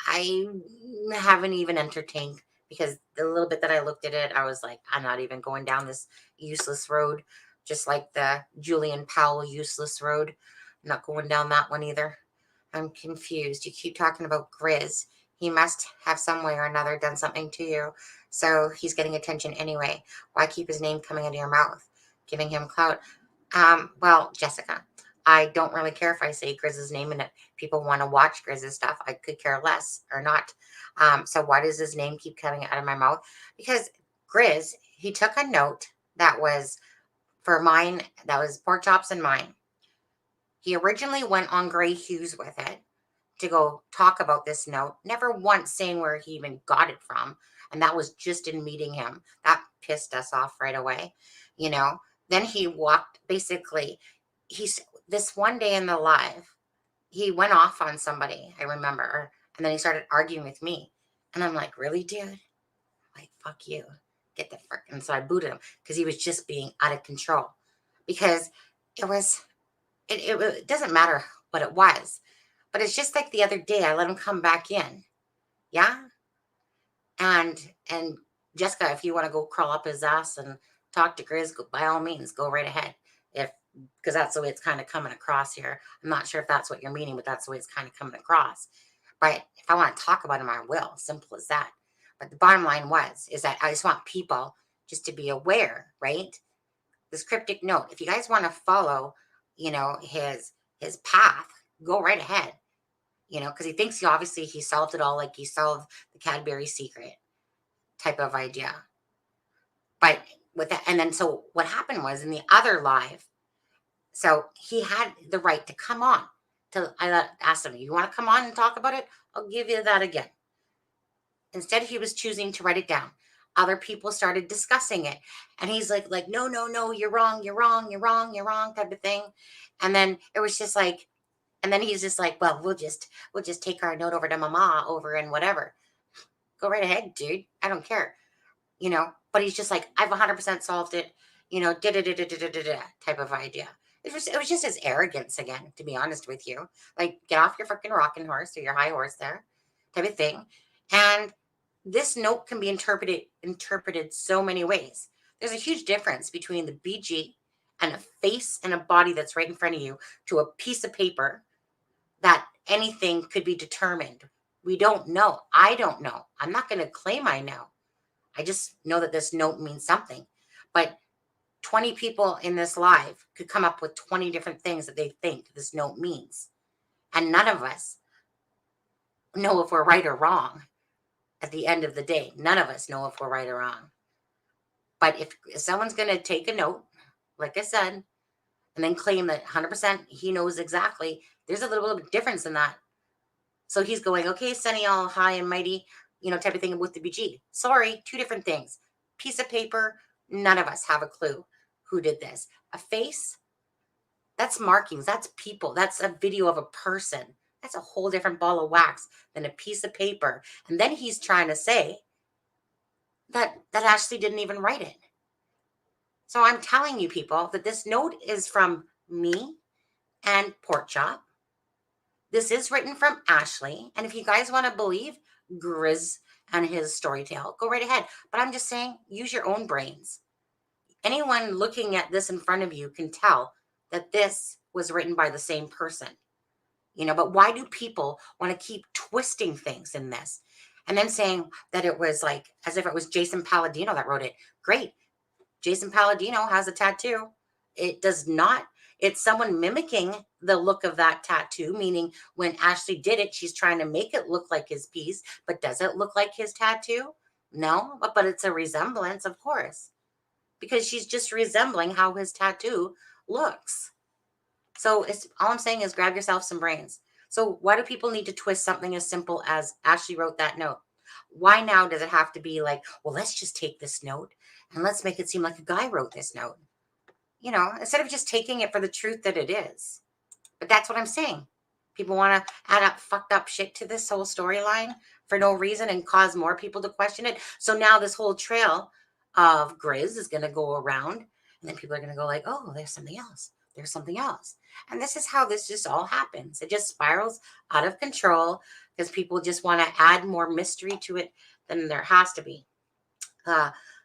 [SPEAKER 1] I haven't even entertained, because the little bit that I looked at it, I was like, I'm not even going down this useless road, just like the Julian Powell useless road. I'm not going down that one either. I'm confused. You keep talking about Grizz. He must have some way or another done something to you. So he's getting attention anyway. Why keep his name coming into your mouth? Giving him clout. Well, Jessica, I don't really care if I say Grizz's name and if people want to watch Grizz's stuff. I could care less or not. So why does his name keep coming out of my mouth? Because Grizz, he took a note that was for mine, that was pork chops and mine. He originally went on Gray Hughes with it to go talk about this note, never once saying where he even got it from. And that was just in meeting him. That pissed us off right away. You know, then he walked, basically, he's this one day in the live, he went off on somebody, I remember. And then he started arguing with me. And I'm like, really, dude? Like, fuck you. Get the frick. And so I booted him because he was just being out of control. Because it was, it doesn't matter what it was. But it's just like the other day, I let him come back in. Yeah. And Jessica, if you want to go crawl up his ass and talk to Grizz, by all means, go right ahead. Because that's the way it's kind of coming across here. I'm not sure if that's what you're meaning, but that's the way it's kind of coming across. But if I want to talk about him, I will. Simple as that. But the bottom line is that I just want people just to be aware, right? This cryptic note. If you guys want to follow, his path, go right ahead. Because he thinks he solved it all, like he solved the Cadbury secret type of idea. But with that, and then so what happened was in the other live, so he had the right to come on. I asked him, you want to come on and talk about it? I'll give you that again. Instead, he was choosing to write it down. Other people started discussing it. And he's like, no, you're wrong, type of thing. And then it was just like, and then he's just like, well, we'll just take our note over to mama over and whatever. Go right ahead, dude. I don't care. But he's just like, I've 100% solved it, type of idea. It was just his arrogance again, to be honest with you. Like, get off your freaking rocking horse or your high horse there, type of thing. And this note can be interpreted so many ways. There's a huge difference between the BG and a face and a body that's right in front of you to a piece of paper that anything could be determined. We don't know. I don't know. I'm not going to claim I know. I just know that this note means something. But 20 people in this live could come up with 20 different things that they think this note means. And none of us know if we're right or wrong at the end of the day. None of us know if we're right or wrong. But if someone's going to take a note, like I said, and then claim that 100% he knows exactly, there's a little bit of difference in that. So he's going, okay, Sunny, all high and mighty, type of thing with the BG. Sorry, two different things. Piece of paper, none of us have a clue who did this. A face, that's markings, that's people, that's a video of a person. That's a whole different ball of wax than a piece of paper. And then he's trying to say that Ashley didn't even write it. So I'm telling you, people, that this note is from me and Pork Chop. This is written from Ashley. And if you guys want to believe Grizz and his story tale, go right ahead. But I'm just saying, use your own brains. Anyone looking at this in front of you can tell that this was written by the same person. But why do people want to keep twisting things in this and then saying that it was like as if it was Jason Palladino that wrote it? Great. Jason Palladino has a tattoo. It does not. It's someone mimicking the look of that tattoo, meaning when Ashley did it, she's trying to make it look like his piece, but does it look like his tattoo? No, but it's a resemblance, of course, because she's just resembling how his tattoo looks. So it's all I'm saying is grab yourself some brains. So why do people need to twist something as simple as Ashley wrote that note? Why now does it have to be like, well, let's just take this note and let's make it seem like a guy wrote this note? Instead of just taking it for the truth that it is. But that's what I'm saying. People want to add up fucked up shit to this whole storyline for no reason and cause more people to question it. So now this whole trail of Grizz is going to go around, and then people are going to go like, oh, there's something else. There's something else. And this is how this just all happens. It just spirals out of control because people just want to add more mystery to it than there has to be.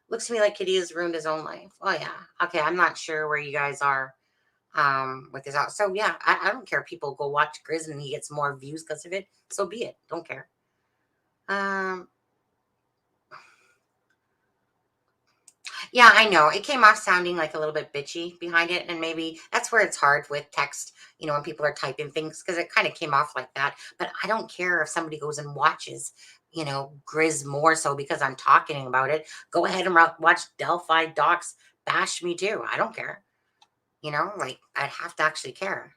[SPEAKER 1] Looks to me like Kitty has ruined his own life. Oh, yeah. Okay, I'm not sure where you guys are with this out. So, yeah, I don't care if people go watch Grizz and he gets more views because of it. So be it. Don't care. Yeah, I know. It came off sounding like a little bit bitchy behind it. And maybe that's where it's hard with text, when people are typing things, because it kind of came off like that. But I don't care if somebody goes and watches, Grizz more so because I'm talking about it. Go ahead and watch Delphi docs bash me too. I don't care. Like I'd have to actually care.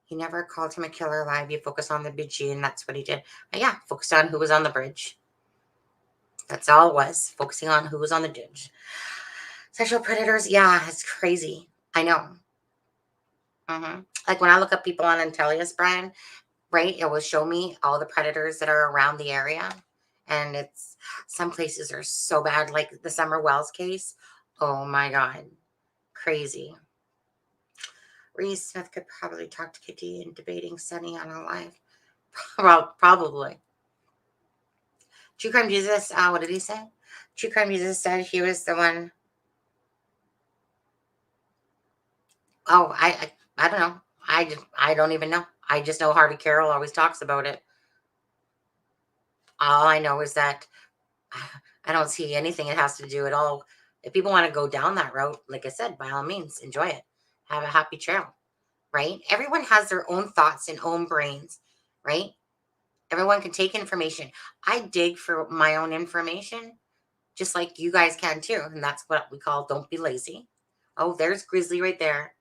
[SPEAKER 1] He never called him a killer live. You focus on the bitchy, and that's what he did. But yeah, focused on who was on the bridge. That's all it was. Focusing on who was on the bridge. Sexual predators, yeah, it's crazy. I know. Like when I look up people on Intellius, Brian, right, it will show me all the predators that are around the area. And some places are so bad, like the Summer Wells case. Oh my God. Crazy. Reese Smith could probably talk to Kitty and debating Sunny on a live. Well, probably. True Crime Jesus, what did he say? True Crime Jesus said he was the one. Oh, I don't know. I don't even know. I just know Harvey Carroll always talks about it. All I know is that I don't see anything it has to do at all. If people want to go down that route, like I said, by all means, enjoy it. Have a happy trail, right? Everyone has their own thoughts and own brains, right? Everyone can take information. I dig for my own information, just like you guys can too. And that's what we call don't be lazy. Oh, there's Grizzly right there.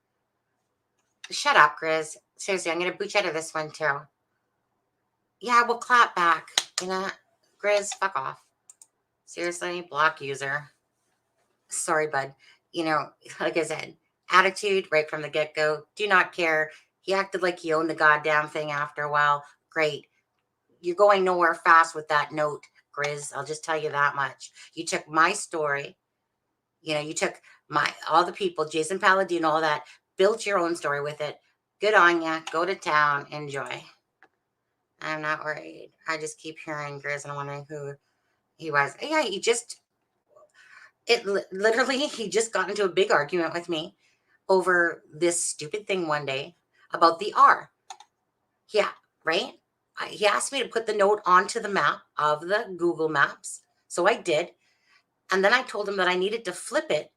[SPEAKER 1] Shut up, Grizz. Seriously, I'm going to boot you out of this one too. Yeah, we'll clap back. Grizz, fuck off. Seriously, block user. Sorry, bud. Like I said, attitude right from the get-go. Do not care. He acted like he owned the goddamn thing after a while. Great. You're going nowhere fast with that note, Grizz. I'll just tell you that much. You took my story. You took all the people, Jason Palladino, all that, built your own story with it. Good on ya. Go to town. Enjoy. I'm not worried. I just keep hearing Grizz and I'm wondering who he was. Yeah, literally, he just got into a big argument with me over this stupid thing one day about the R. Yeah, right? He asked me to put the note onto the map of the Google Maps. So I did. And then I told him that I needed to flip it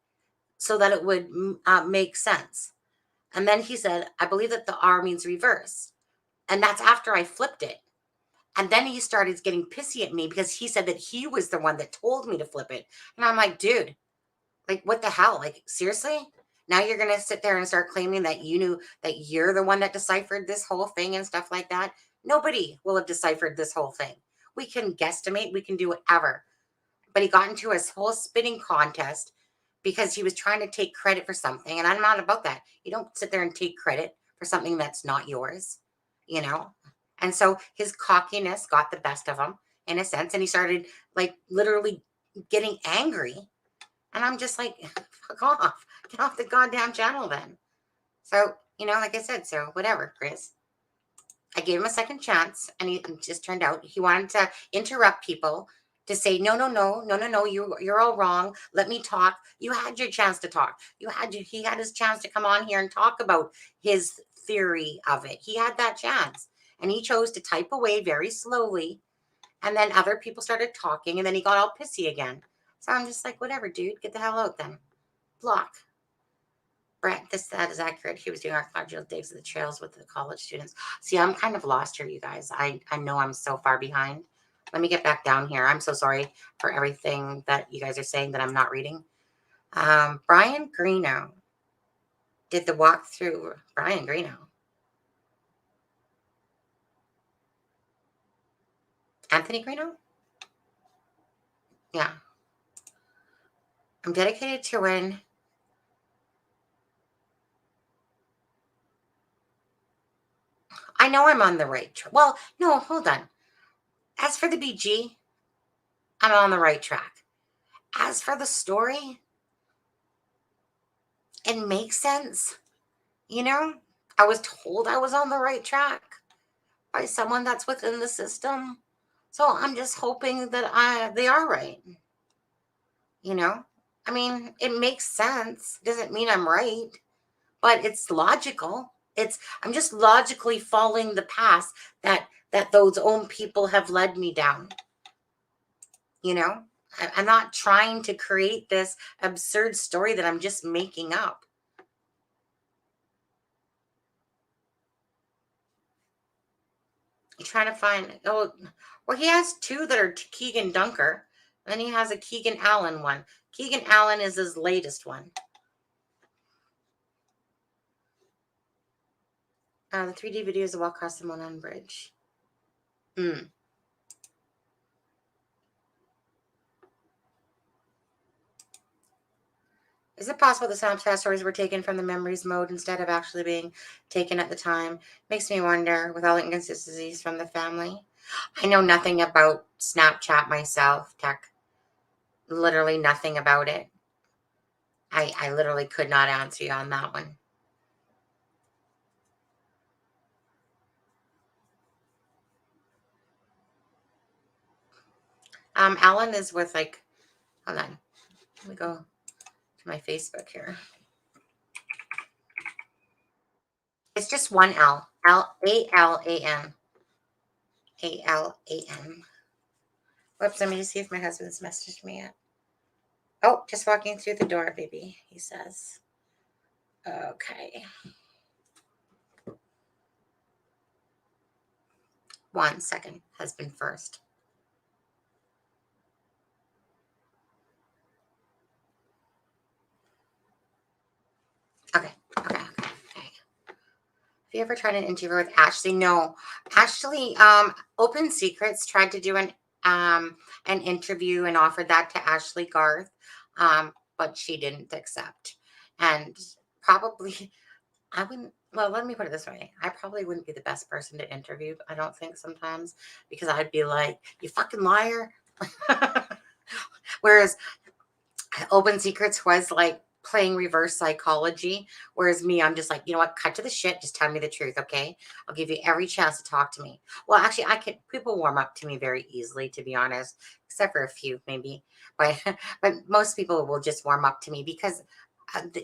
[SPEAKER 1] so that it would make sense. And then he said, I believe that the R means reverse. And that's after I flipped it. And then he started getting pissy at me because he said that he was the one that told me to flip it. And I'm like, dude, like, what the hell? Like, seriously? Now you're going to sit there and start claiming that you knew that you're the one that deciphered this whole thing and stuff like that? Nobody will have deciphered this whole thing. We can guesstimate. We can do whatever. But he got into his whole spinning contest because he was trying to take credit for something. And I'm not about that. You don't sit there and take credit for something that's not yours, you know? And so his cockiness got the best of him in a sense. And he started like literally getting angry. And I'm just like, fuck off. Get off the goddamn channel then. So, like I said, so whatever, Chris. I gave him a second chance, and it just turned out he wanted to interrupt people to say, no, no, no, no, no, no, you're all wrong. Let me talk. You had your chance to talk. He had his chance to come on here and talk about his theory of it. He had that chance. And he chose to type away very slowly. And then other people started talking, and then he got all pissy again. So I'm just like, whatever, dude, get the hell out then. Block. Brett, that is accurate. He was doing archaeological digs of the trails with the college students. See, I'm kind of lost here, you guys. I know I'm so far behind. Let me get back down here. I'm so sorry for everything that you guys are saying that I'm not reading. Brian Greeno did the walkthrough. Brian Greeno. Anthony Greeno? Yeah. I'm dedicated to win. I know I'm on the right track. Well, no, hold on. As for the BG, I'm on the right track. As for the story, it makes sense. You know, I was told I was on the right track by someone that's within the system. So I'm just hoping that they are right. You know, I mean, it makes sense. Doesn't mean I'm right, but it's logical. I'm just logically following the path that those own people have led me down. You know, I'm not trying to create this absurd story that I'm just making up. You're trying to find, oh, well, he has two that are Keegan Dunker. And then he has a Keegan Allen one. Keegan Allen is his latest one. The 3D videos of Walk Across the Monon Bridge. Is it possible the Snapchat stories were taken from the memories mode instead of actually being taken at the time? Makes me wonder, with all the inconsistencies from the family. I know nothing about Snapchat myself, tech. Literally nothing about it. I literally could not answer you on that one. Alan is with hold on. Let me go to my Facebook here. It's just one L. Alan. Alan. Whoops, let me just see if my husband's messaged me yet. Oh, just walking through the door, baby, he says. Okay. 1 second, husband first. Okay. Have you ever tried an interview with Ashley? No. Ashley, Open Secrets tried to do an interview and offered that to Ashley Garth, but she didn't accept. And probably I wouldn't, well, let me put it this way. I probably wouldn't be the best person to interview, I don't think sometimes, because I'd be like, you fucking liar. Whereas Open Secrets was like playing reverse psychology. Whereas me, I'm just like, you know what? Cut to the shit. Just tell me the truth. Okay. I'll give you every chance to talk to me. Well, actually, people warm up to me very easily, to be honest, except for a few maybe. But, but most people will just warm up to me because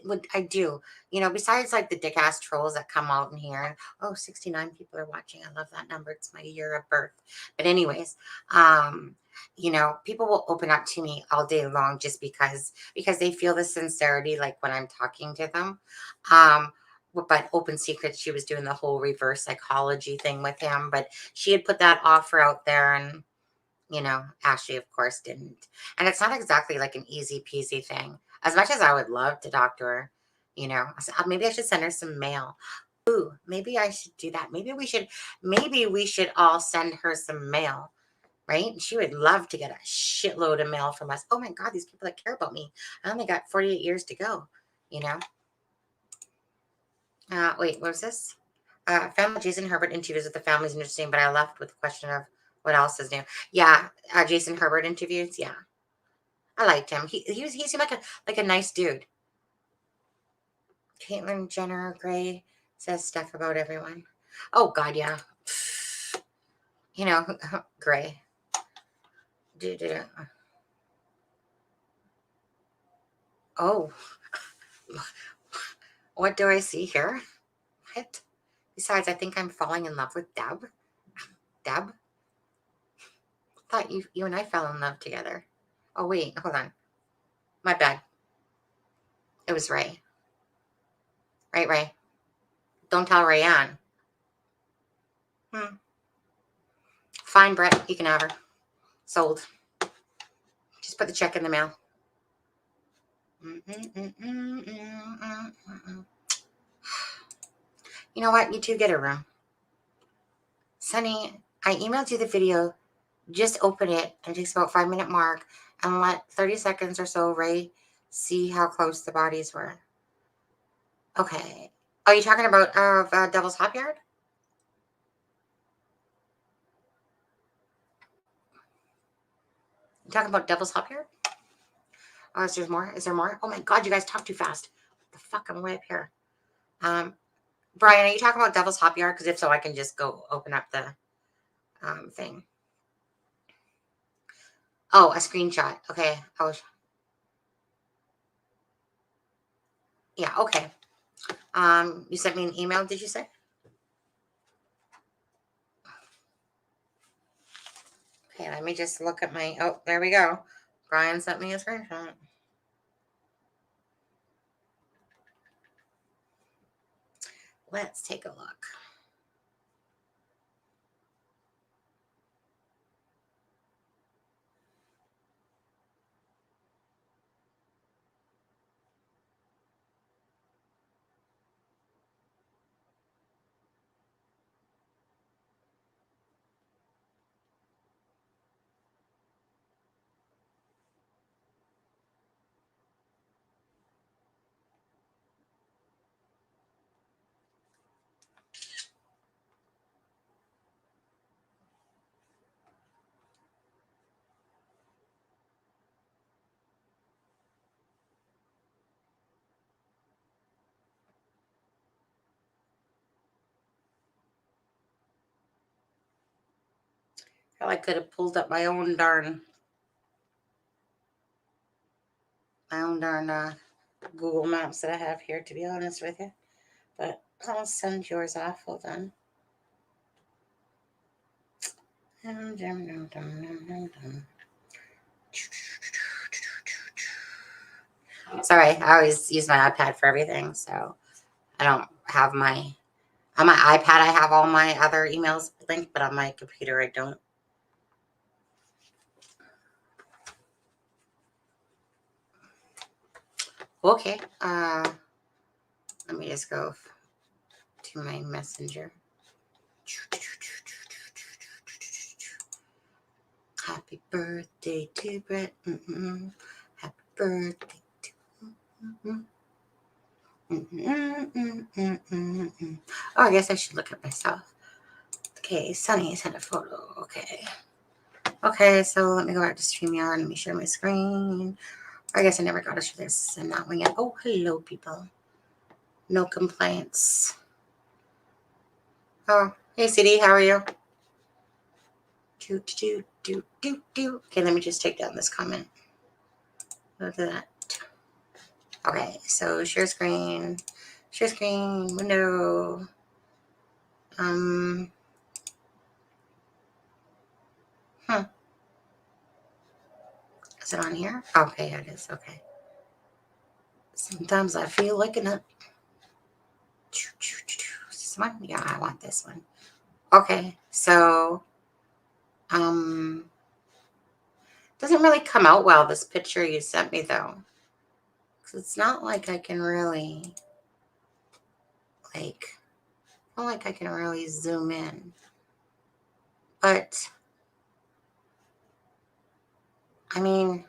[SPEAKER 1] what I do, besides like the dick ass trolls that come out in here. Oh, 69 people are watching. I love that number. It's my year of birth. But anyways, people will open up to me all day long just because they feel the sincerity, like when I'm talking to them. But Open Secrets, she was doing the whole reverse psychology thing with him, but she had put that offer out there, and Ashley, of course, didn't. And it's not exactly like an easy peasy thing. As much as I would love to talk to her, I said, maybe I should send her some mail. Ooh, maybe I should do that. Maybe we should all send her some mail. Right? She would love to get a shitload of mail from us. Oh my God, these people that care about me. I only got 48 years to go, you know? Wait, what was this? Found Jason Herbert interviews with the family is interesting, but I left with the question of what else is new. Yeah, Jason Herbert interviews. Yeah, I liked him. He seemed like a nice dude. Caitlyn Jenner Gray says stuff about everyone. Oh, God, yeah. You know, gray. Oh, what do I see here? What? Besides, I think I'm falling in love with Deb. Deb? Thought you and I fell in love together. Oh, wait, hold on. My bad. It was Ray. Right, Ray. Don't tell Rayanne. Fine, Brett. You can have her. Sold. Just put the check in the mail. You know what? You two get a room. Sunny, I emailed you the video. Just open it and it takes about 5-minute mark and let 30 seconds or so, Ray, see how close the bodies were. Okay. Are you talking about Devil's Hop Yard? You talking about Devil's Hop Yard? Oh, is there more? Is there more? Oh my God, you guys talk too fast. What the fuck? I'm way up here. Brian, are you talking about Devil's Hop Yard? Because if so, I can just go open up the thing. Oh, a screenshot. Okay. Yeah, okay. You sent me an email, did you say? Okay, let me just look at my, oh, there we go. Brian sent me a screenshot. Let's take a look. Hell, I could have pulled up my own darn Google Maps that I have here, to be honest with you. But I'll send yours off. Hold on. Sorry, I always use my iPad for everything, so I don't have my on my iPad. I have all my other emails linked, but on my computer, I don't. Okay. Let me just go to my messenger. Happy birthday to Brett. Happy birthday to. Oh, I guess I should look at myself. Okay, Sunny sent a photo. Okay. Okay, so let me go back to StreamYard. Let me share my screen. I guess I never got to share this and that one yet. Oh, hello, people. No complaints. Oh, hey, CD, how are you? Okay, let me just take down this comment. Look at that. Okay, so share screen, window. Is it on here? Okay, it is. Okay. Sometimes I feel like an. This one? Yeah, I want this one. Okay, so doesn't really come out well, this picture you sent me, though. Because it's not like I can really, zoom in. But, I mean,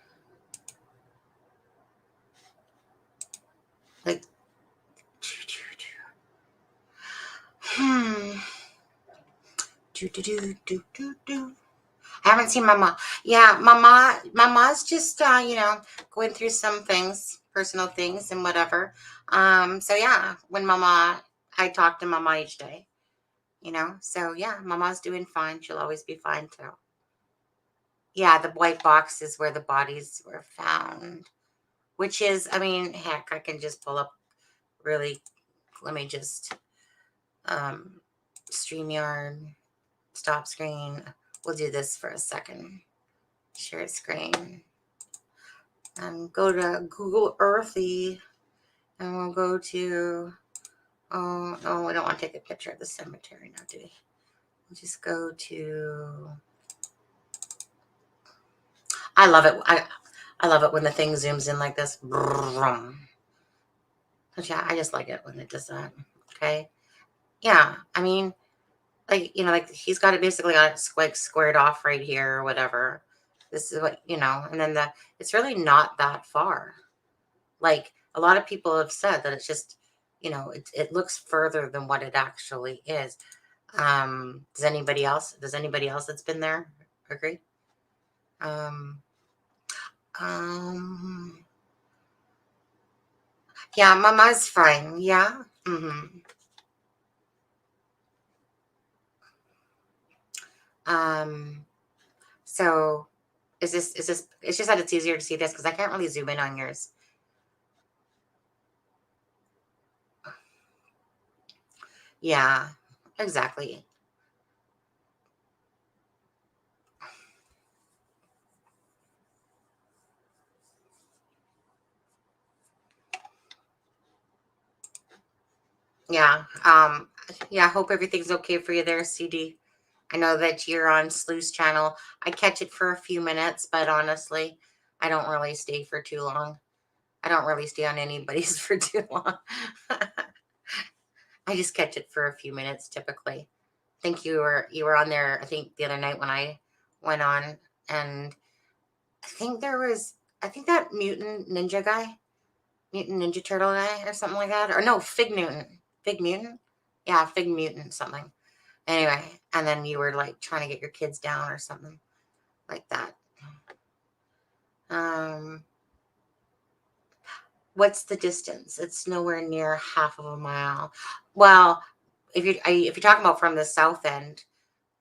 [SPEAKER 1] like, I haven't seen my mom. Yeah, my mom's just, going through some things, personal things and whatever. So yeah, I talk to mama each day, So yeah, Mama's doing fine. She'll always be fine too. Yeah, the white box is where the bodies were found, which is, I mean, heck, I can just pull up really, let me just, um, StreamYard, stop screen. We'll do this for a second. Share screen. And go to Google Earthy, and we'll go to, oh, no, we don't want to take a picture of the cemetery now, do we? We'll just go to, I love it. I love it when the thing zooms in like this. But yeah, I just like it when it does that. Okay. Yeah. I mean, like he's got it basically got it squared off right here or whatever. This is what, and then it's really not that far. Like a lot of people have said that it's just, it looks further than what it actually is. Does anybody else that's been there agree? Um, um, yeah, Mama's fine. Yeah. Um, so is this, it's just that it's easier to see this because I can't really zoom in on yours. Yeah, exactly. Yeah. Yeah, hope everything's okay for you there, CD. I know that you're on Sleuth's channel. I catch it for a few minutes, but honestly, I don't really stay for too long. I don't really stay on anybody's for too long. I just catch it for a few minutes typically. I think you were on there, I think the other night when I went on, and I think that mutant ninja guy, mutant ninja turtle guy or something like that. Or no, Fig Mutant. Fig Mutant? Yeah, Fig Mutant something. Anyway, and then you were like trying to get your kids down or something like that. Um, what's the distance? It's nowhere near half of a mile. Well, if you're talking about from the south end,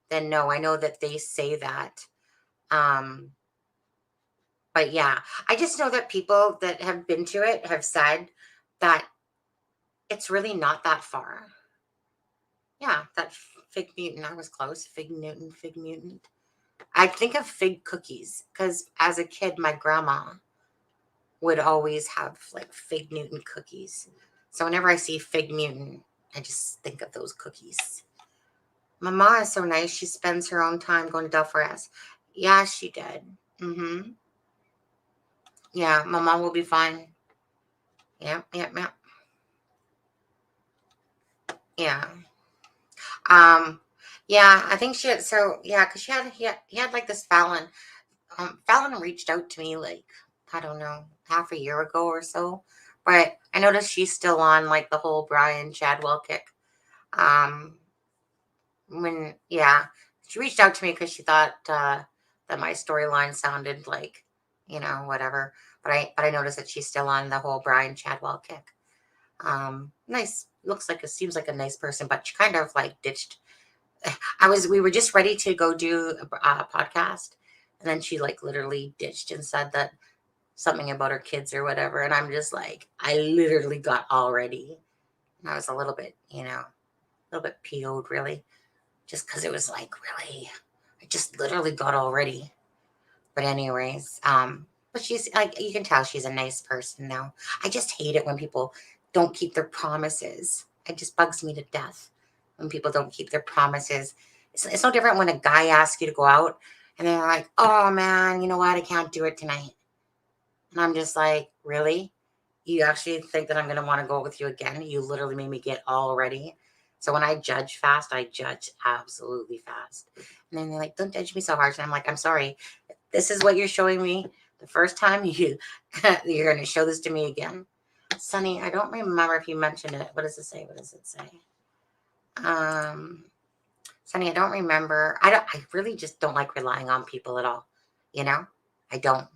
[SPEAKER 1] then no, I know that they say that. Um, but yeah, I just know that people that have been to it have said that it's really not that far. Yeah, that Fig Mutant. I was close. Fig Newton, Fig Mutant. I think of fig cookies because as a kid, my grandma would always have like Fig Newton cookies. So whenever I see Fig Mutant, I just think of those cookies. Mama is so nice. She spends her own time going to Delphi. Yeah, she did. Yeah, Mama will be fine. Yep, yep, yep. Yeah. Um, yeah, I think she had, so yeah, because he had like this Fallon. Fallon reached out to me like, I don't know, half a year ago or so. But I noticed she's still on like the whole Brian Chadwell kick. Um, yeah, she reached out to me because she thought that my storyline sounded like, whatever. But I noticed that she's still on the whole Brian Chadwell kick. Nice, seems like a nice person, but she kind of like ditched. We were just ready to go do a podcast, and then she like literally ditched and said that something about her kids or whatever. And I'm just like, I literally got all ready. And I was a little bit, a little bit PO'd really, just because it was like, really, I just literally got all ready. But anyways, but she's like, you can tell she's a nice person now. I just hate it when people don't keep their promises. It just bugs me to death when people don't keep their promises. It's no different when a guy asks you to go out and they're like, oh man, you know what? I can't do it tonight. And I'm just like, really? You actually think that I'm going to want to go with you again? You literally made me get all ready. So when I judge fast, I judge absolutely fast. And then they're like, don't judge me so harsh. And I'm like, I'm sorry. This is what you're showing me the first time you're going to show this to me again. Sonny, I don't remember if you mentioned it. What does it say? What does it say? Um, Sonny, I don't remember. I really just don't like relying on people at all. You know, I don't.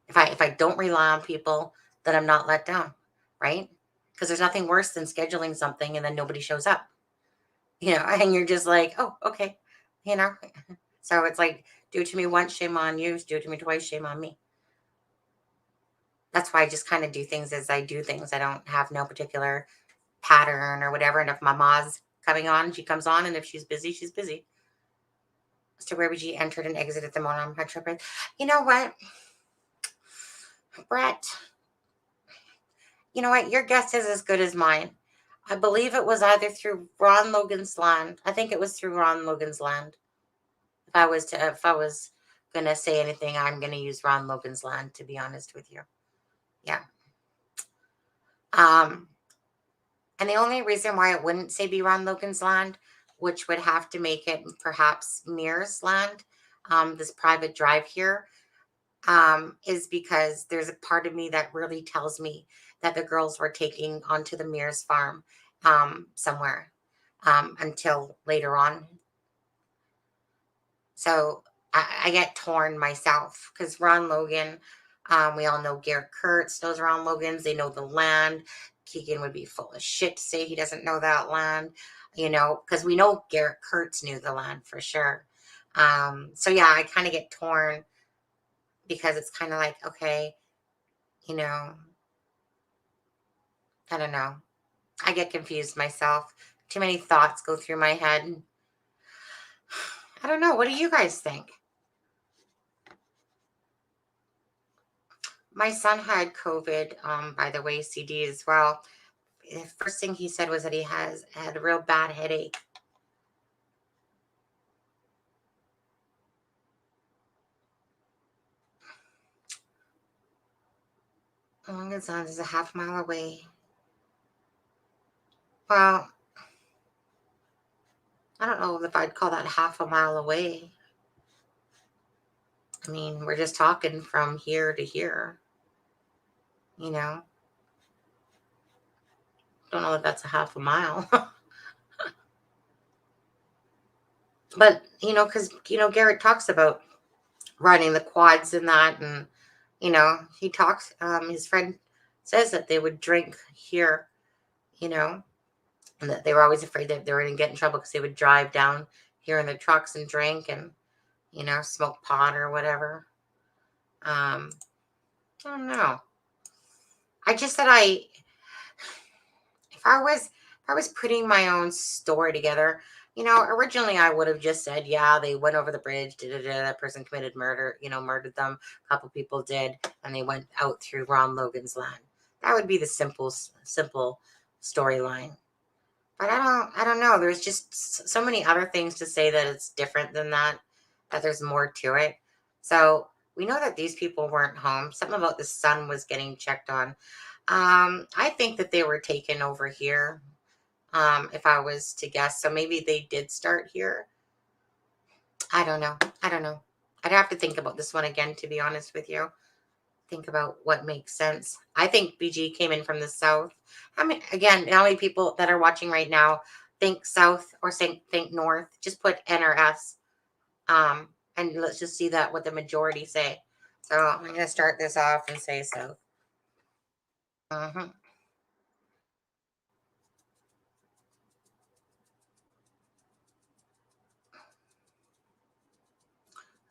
[SPEAKER 1] If I don't rely on people, then I'm not let down, right? Because there's nothing worse than scheduling something and then nobody shows up. and you're just like, oh, okay, you know. So it's like, do it to me once, shame on you. Do it to me twice, shame on me. That's why I just kind of do things as I do things. I don't have no particular pattern or whatever. And if my ma's coming on, she comes on. And if she's busy, she's busy. So where would you entered and exited the mono retrograde? You know what, Brett? You know what? Your guess is as good as mine. I believe it was either through Ron Logan's land. I think it was through Ron Logan's land. If I was gonna say anything, I'm gonna use Ron Logan's land, to be honest with you. Yeah. Um, and the only reason why it wouldn't say be Ron Logan's land, which would have to make it perhaps Mears land, this private drive here, is because there's a part of me that really tells me that the girls were taking onto the Mears farm somewhere until later on. So I get torn myself because Ron Logan, we all know Garrett Kurtz knows Ron Logan's. They know the land. Keegan would be full of shit to say he doesn't know that land, because we know Garrett Kurtz knew the land for sure. So yeah, I kind of get torn because it's kind of like, okay, you know, I don't know. I get confused myself. Too many thoughts go through my head. I don't know. What do you guys think? My son had COVID, by the way, CD as well. The first thing he said was that he had a real bad headache. Long as is a half mile away. Well, I don't know if I'd call that half a mile away. I mean, we're just talking from here to here, you know. Don't know if that's a half a mile. But, because, Garrett talks about riding the quads and that. And, he talks, his friend says that they would drink here, and that they were always afraid that they were going to get in trouble because they would drive down here in their trucks and drink and, smoke pot or whatever. I don't know. I just said if I was putting my own story together, originally I would have just said, yeah, they went over the bridge, that person committed murder, murdered them. A couple people did, and they went out through Ron Logan's land. That would be the simple storyline. But I don't know. There's just so many other things to say that it's different than that there's more to it. So we know that these people weren't home. Something about the son was getting checked on. I think that they were taken over here, if I was to guess. So maybe they did start here. I don't know. I'd have to think about this one again, to be honest with you. Think about what makes sense. I think BG came in from the south. How many people that are watching right now think south or think north? Just put N or S. And let's just see what the majority say. So I'm going to start this off and say south.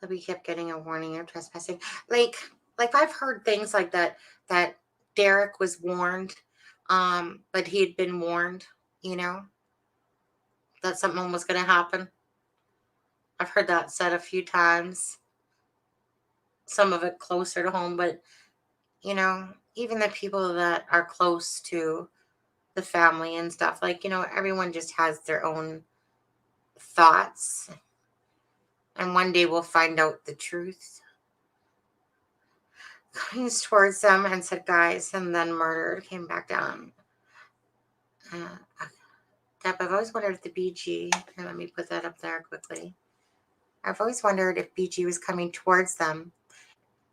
[SPEAKER 1] We kept getting a warning of trespassing. Like I've heard things like that Derek was warned, but he had been warned, that something was going to happen. I've heard that said a few times. Some of it closer to home, but even the people that are close to the family and stuff, everyone just has their own thoughts. And one day we'll find out the truth. Comes towards them and said, guys, and then murdered, came back down. I've always wondered if the BG, and let me put that up there quickly. I've always wondered if BG was coming towards them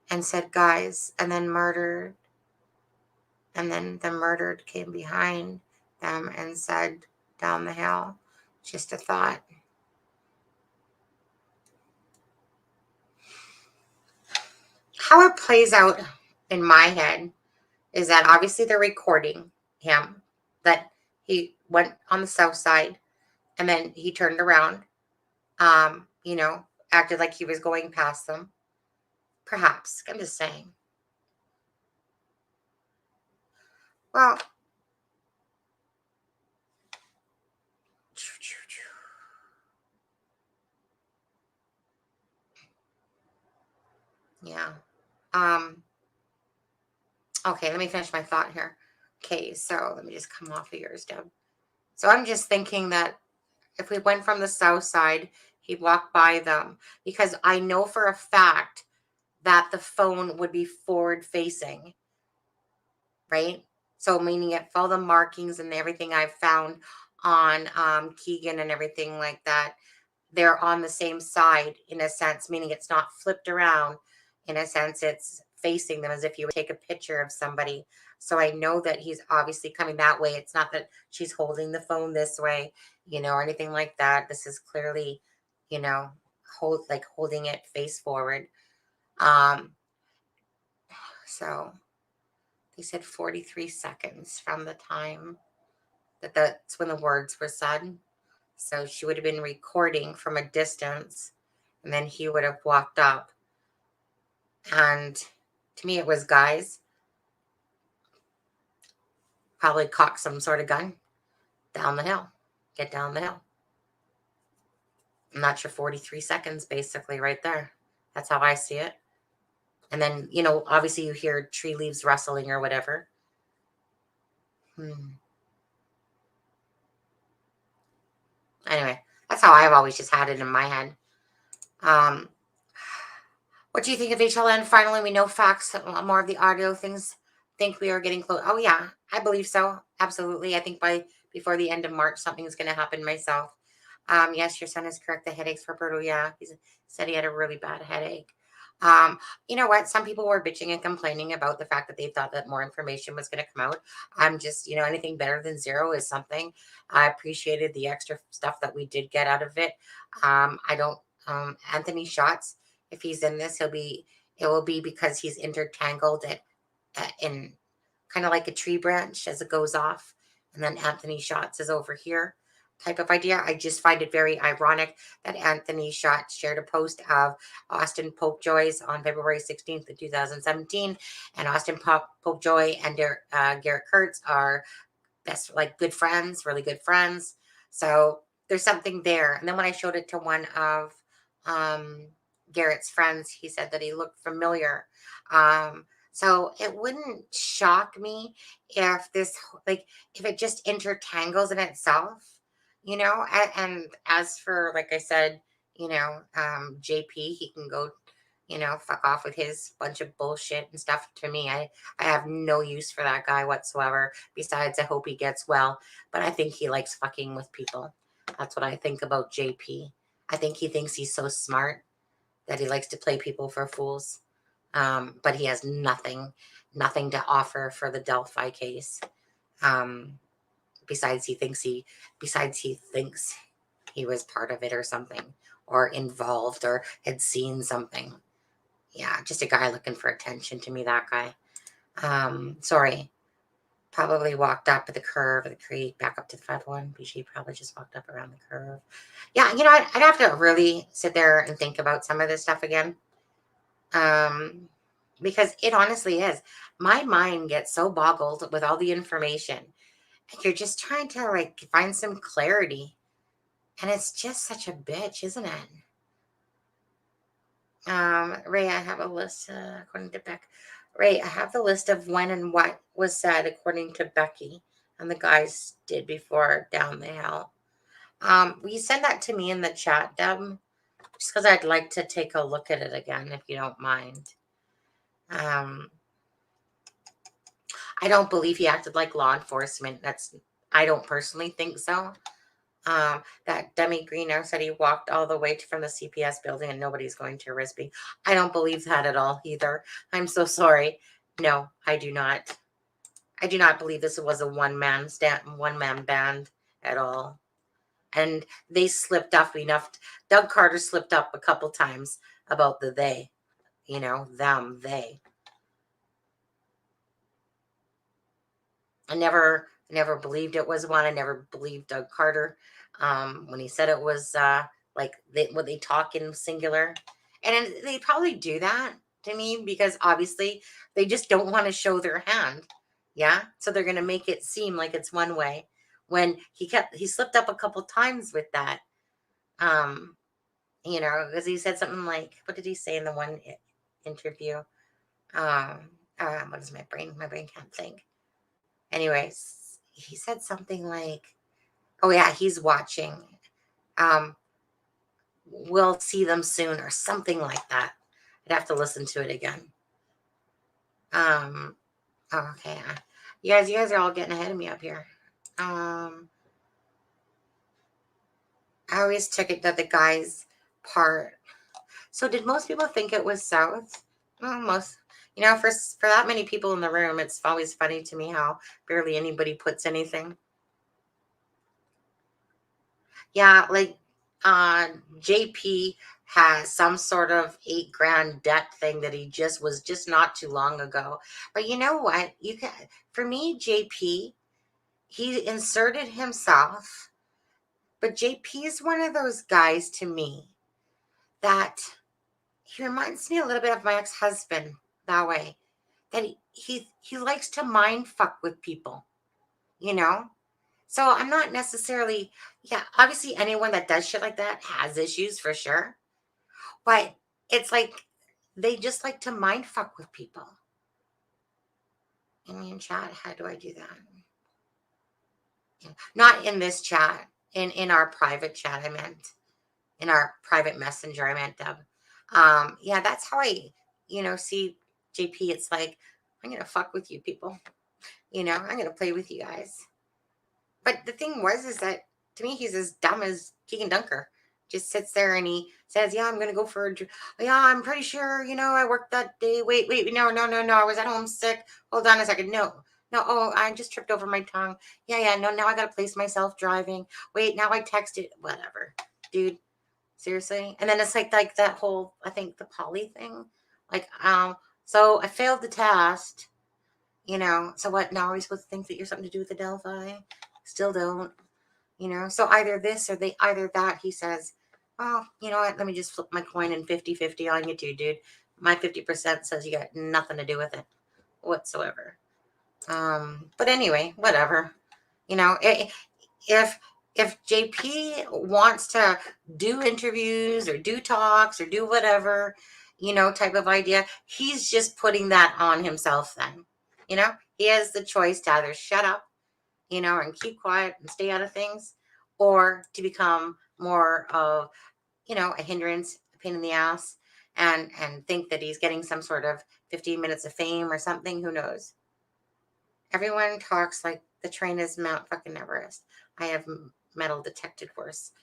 [SPEAKER 1] and said, guys, and then murdered. And then the murdered came behind them and said, down the hill. Just a thought. How it plays out in my head is that obviously they're recording him, that he went on the south side And then he turned around, you know, acted like he was going past them. Perhaps. I'm just saying. Well, yeah. Um, okay, let me finish my thought here. Okay, so let me just come off of yours, Deb. So I'm just thinking that if we went from the south side, he'd walk by them because I know for a fact that the phone would be forward facing, right? So meaning it, all the markings and everything I've found on Keegan and everything like that, they're on the same side in a sense, meaning it's not flipped around. In a sense, it's facing them as if you would take a picture of somebody. So I know that he's obviously coming that way. It's not that she's holding the phone this way, you know, or anything like that. This is clearly, you know, holding it face forward. Um, so they said 43 seconds from the time that's when the words were said. So she would have been recording from a distance, and then he would have walked up. And to me, it was guys, probably cocked some sort of gun down the hill, get down the hill. I'm not sure, 43 seconds basically right there. That's how I see it. And then, you know, obviously you hear tree leaves rustling or whatever. Anyway, that's how I've always just had it in my head. Um, what do you think of HLN? Finally, we know facts, more of the audio things. Think we are getting close. Oh, yeah, I believe so. Absolutely. I think before the end of March, something's going to happen myself. Yes, your son is correct. The headaches were brutal. Yeah, he said he had a really bad headache. You know what? Some people were bitching and complaining about the fact that they thought that more information was going to come out. I'm just, you know, anything better than zero is something. I appreciated the extra stuff that we did get out of it. I don't, Anthony Shots, if he's in this, it will be because he's intertangled in kind of like a tree branch as it goes off. And then Anthony Shots is over here type of idea. I just find it very ironic that Anthony Shots shared a post of Austin Popejoy's on February 16th of 2017. And Austin Popejoy and Garrett Kurtz are good friends, really good friends. So there's something there. And then when I showed it to one of um, Garrett's friends, he said that he looked familiar. So it wouldn't shock me if if it just intertangles in itself, you know. And as for, like I said, you know, JP, he can go, you know, fuck off with his bunch of bullshit and stuff. To me, I have no use for that guy whatsoever. Besides, I hope he gets well. But I think he likes fucking with people. That's what I think about JP. I think he thinks he's so smart that he likes to play people for fools. But he has nothing to offer for the Delphi case. Um, besides he thinks he was part of it or something, or involved, or had seen something. Yeah, just a guy looking for attention to me, that guy. Sorry. Probably walked up at the curve of the creek back up to the 501. She probably just walked up around the curve. Yeah, you know, I'd have to really sit there and think about some of this stuff again. Because it honestly is. My mind gets so boggled with all the information. And you're just trying to find some clarity. And it's just such a bitch, isn't it? Ray, I have a list according to Beck. Ray, I have the list of when and what was said according to Becky and the guys did before down the hill. Will you send that to me in the chat, Deb? Just because I'd like to take a look at it again, if you don't mind. I don't believe he acted like law enforcement. I don't personally think so. That Demi Greener said he walked all the way from the CPS building and nobody's going to Risby. I don't believe that at all either. I'm so sorry. No, I do not. I do not believe this was a one man band at all. And they slipped up enough. Doug Carter slipped up a couple times about the they, you know, them, they. I never believed it was one. I never believed Doug Carter. When he said it was like what they talk in singular, and they probably do that to me because obviously they just don't want to show their hand. Yeah, so they're gonna make it seem like it's one way when he slipped up a couple times with that. Um, because he said something like, what did he say in the one interview? What is my brain can't think. Anyways, he said something like, oh yeah, he's watching. Um, we'll see them soon or something like that. I'd have to listen to it again. Um, oh, okay. You guys are all getting ahead of me up here. I always took it that the guy's part. So did most people think it was south? Well, most, for that many people in the room, it's always funny to me how barely anybody puts anything. Yeah, like JP has some sort of 8 grand debt thing that he was just not too long ago. But you know what? For me, JP, he inserted himself, but JP is one of those guys to me that he reminds me a little bit of my ex-husband that way. That he likes to mind fuck with people, you know? So I'm not necessarily, yeah, obviously anyone that does shit like that has issues for sure. But it's like they just like to mind fuck with people. In chat, how do I do that? Not in this chat, in our private chat, I meant. In our private messenger, I meant Deb. Yeah, that's how I, see JP. It's like, I'm gonna fuck with you people. I'm gonna play with you guys. But the thing is that to me, he's as dumb as Keegan Dunker. Just sits there and he says, "Yeah, I'm gonna go for a. Yeah, I'm pretty sure. I worked that day. Wait, no, no, no, no. I was at home sick. Hold on a second. No, no. Oh, I just tripped over my tongue. Yeah, yeah. No, now I gotta place myself driving. Wait, now I texted. Whatever, dude. Seriously." And then it's like that whole. I think the poly thing. Like, so I failed the test. So what? Now are we supposed to think that you're something to do with the Delphi? Still don't. So either this or either that. He says, "Oh, you know what, let me just flip my coin and 50-50 on you too, dude. My 50% says you got nothing to do with it whatsoever." But anyway, whatever. If JP wants to do interviews or do talks or do whatever, type of idea, he's just putting that on himself then. He has the choice to either shut up, and keep quiet and stay out of things, or to become more of, a hindrance, a pain in the ass, and think that he's getting some sort of 15 minutes of fame or something. Who knows? Everyone talks like the train is Mount fucking Everest. I have metal detected worse.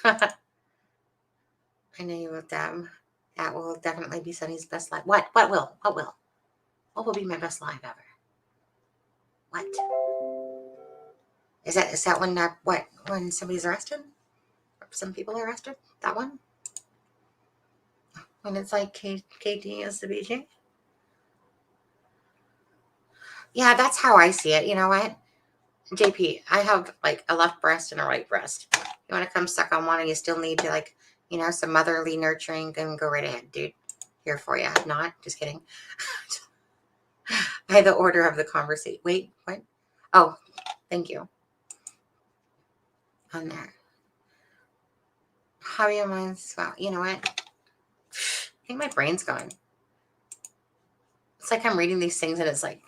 [SPEAKER 1] I know you will, damn. That will definitely be Sunny's best live. What will? What will be my best live ever? What? Is that when somebody's arrested? Some people are arrested? That one? When it's like KT is the BG? Yeah, that's how I see it. You know what? JP, I have like a left breast and a right breast. You want to come suck on one and you still need to some motherly nurturing, then go right ahead, dude. Here for you. Not, just kidding. By the order of the conversation. Wait, what? Oh, thank you. On there. How are your minds? Wow, you know what? I think my brain's gone. It's like I'm reading these things and it's like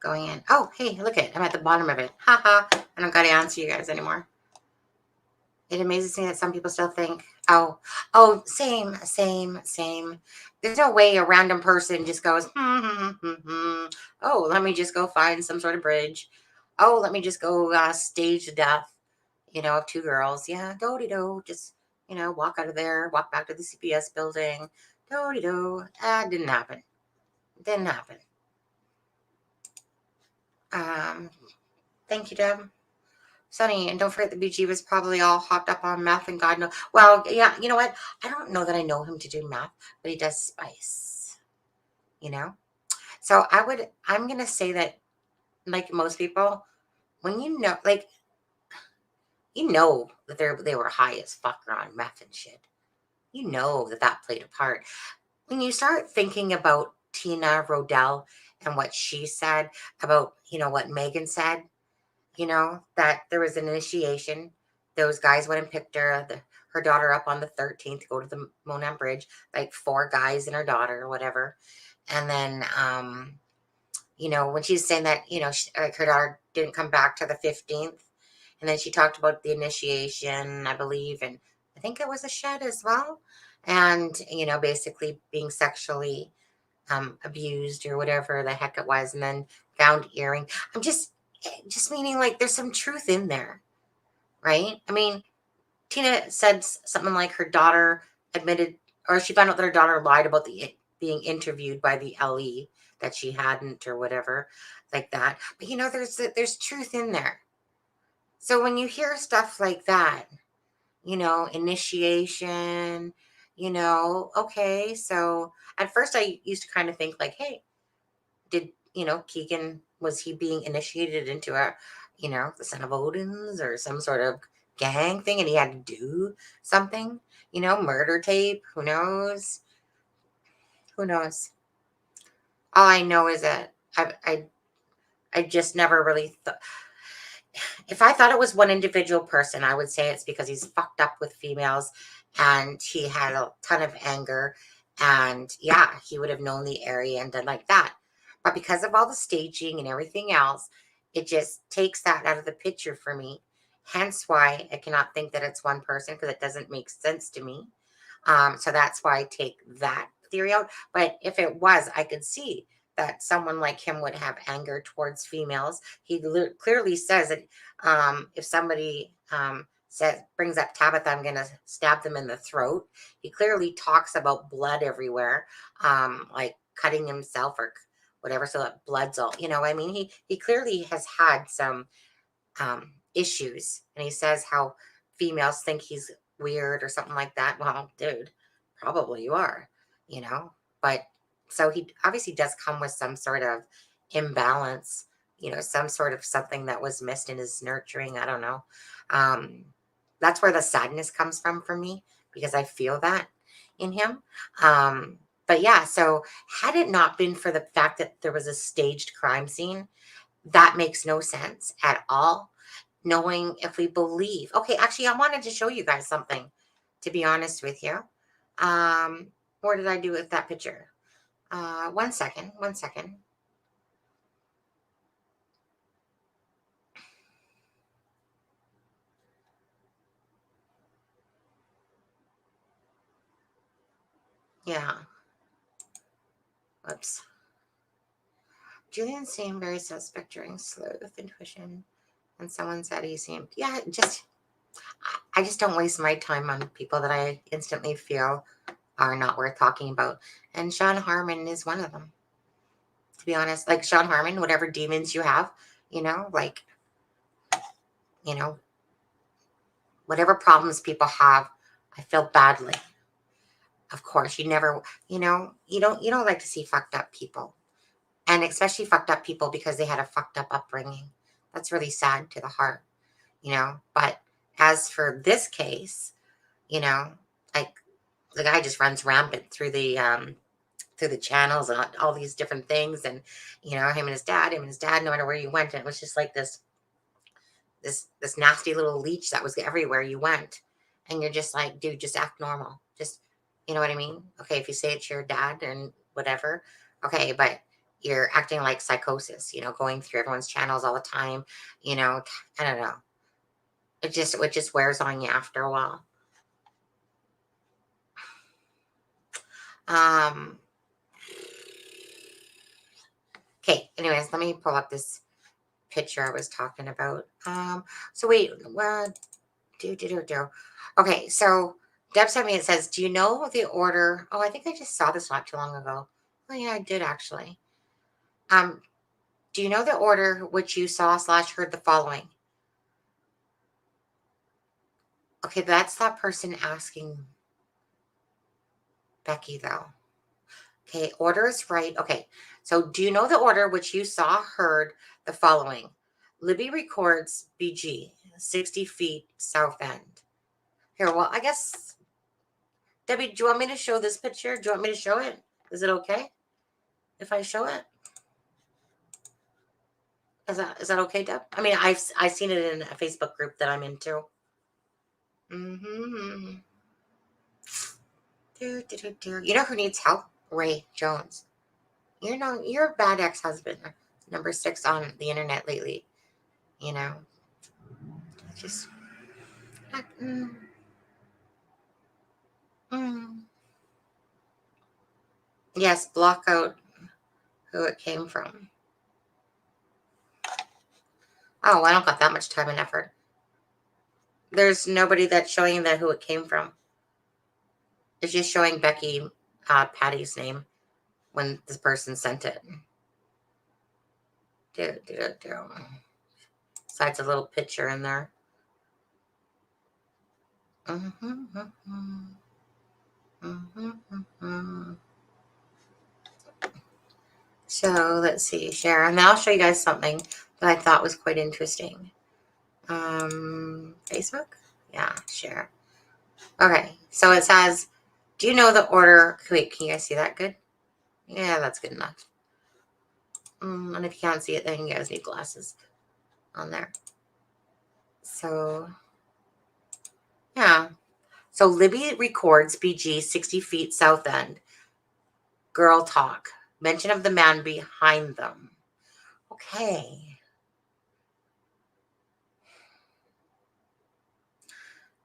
[SPEAKER 1] going in. Oh, hey, look I'm at the bottom of it. Ha. I don't got to answer you guys anymore. It amazes me that some people still think, oh, same. There's no way a random person just goes, oh, let me just go find some sort of bridge. Oh, let me just go stage the death, of 2 girls. Yeah, do-de-do. Just, walk out of there, walk back to the CPS building. Do-de-do. Didn't happen. Thank you, Deb. Sunny, and don't forget the BG was probably all hopped up on meth and God knows. Well, yeah, you know what? I don't know that I know him to do meth, but he does spice, So I'm going to say that, like most people, when You know that they were high as fuck on meth and shit. You know that that played a part. When you start thinking about Tina Rodell and what she said about, what Megan said, that there was an initiation. Those guys went and picked her daughter up on the 13th to go to the Monon Bridge, like 4 guys and her daughter or whatever. And then, when she's saying that, like her daughter didn't come back to the 15th. And then she talked about the initiation, I believe, and I think it was a shed as well. And, basically being sexually abused or whatever the heck it was, and then found earring. I'm just meaning like there's some truth in there, right? I mean, Tina said something like her daughter admitted, or she found out that her daughter lied about being interviewed by the LE, that she hadn't or whatever like that. But there's truth in there. So when you hear stuff like that, initiation, okay. So at first I used to kind of think like, hey, did, Keegan, was he being initiated into the Son of Odin's or some sort of gang thing and he had to do something, murder tape? Who knows? Who knows? All I know is that I just never really thought. If I thought it was one individual person, I would say it's because he's fucked up with females and he had a ton of anger. And yeah, he would have known the area and done like that. But because of all the staging and everything else, it just takes that out of the picture for me. Hence why I cannot think that it's one person, because it doesn't make sense to me. So that's why I take that theory out. But if it was, I could see that someone like him would have anger towards females. He clearly says that if somebody brings up Tabitha, I'm going to stab them in the throat. He clearly talks about blood everywhere, like cutting himself or whatever, so that blood's all. I mean, he clearly has had some issues, and he says how females think he's weird or something like that. Well, dude, probably you are, you know. But so he obviously does come with some sort of imbalance, some sort of something that was missed in his nurturing. I don't know. Um, that's where the sadness comes from for me, because I feel that in him. But yeah, so had it not been for the fact that there was a staged crime scene, that makes no sense at all. Knowing if we believe, okay, actually, I wanted to show you guys something, to be honest with you. What did I do with that picture? One second, one second. Yeah. Whoops. Julian seemed very suspect during sleuth intuition, and someone said he seemed, yeah, I just don't waste my time on people that I instantly feel are not worth talking about. And Sean Harmon is one of them, to be honest. Like Sean Harmon, whatever demons you have, like, you know, whatever problems people have, I feel badly. Of course, you never, you don't like to see fucked up people. And especially fucked up people because they had a fucked up upbringing. That's really sad to the heart, But as for this case, like the guy just runs rampant through the channels and all these different things, and him and his dad, no matter where you went, and it was just like this nasty little leech that was everywhere you went. And you're just like, dude, just act normal. Just, you know what I mean? Okay, if you say it's your dad and whatever, okay, but you're acting like psychosis, going through everyone's channels all the time, I don't know. It just wears on you after a while. Okay, anyways, let me pull up this picture I was talking about. So wait, well, okay, so Deb sent me, it says, do you know the order? Oh, I think I just saw this not too long ago. Oh yeah, I did actually. Do you know the order which you saw / heard the following? Okay, that's that person asking Becky though. Okay, order is right. Okay, so do you know the order which you saw, heard the following? Libby records BG, 60 feet south end. Here, well, I guess, Debbie, do you want me to show this picture? Do you want me to show it? Is it okay if I show it? Is that okay, Deb? I mean, I've seen it in a Facebook group that I'm into. Mm-hmm. You know who needs help? Ray Jones. You're a bad ex-husband. Number 6 on the internet lately. You know, just mm. Yes, block out who it came from. Oh, I don't got that much time and effort. There's nobody that's showing that who it came from. It's just showing Becky Patty's name when this person sent it. Besides a little picture in there. So let's see, share. And I'll show you guys something that I thought was quite interesting. Facebook? Yeah, share. Okay, so it says, do you know the order? Wait, can you guys see that good? Yeah, that's good enough. And if you can't see it, then you guys need glasses on there. So, yeah. So Libby records BG 60 feet south end. Girl talk. Mention of the man behind them. Okay.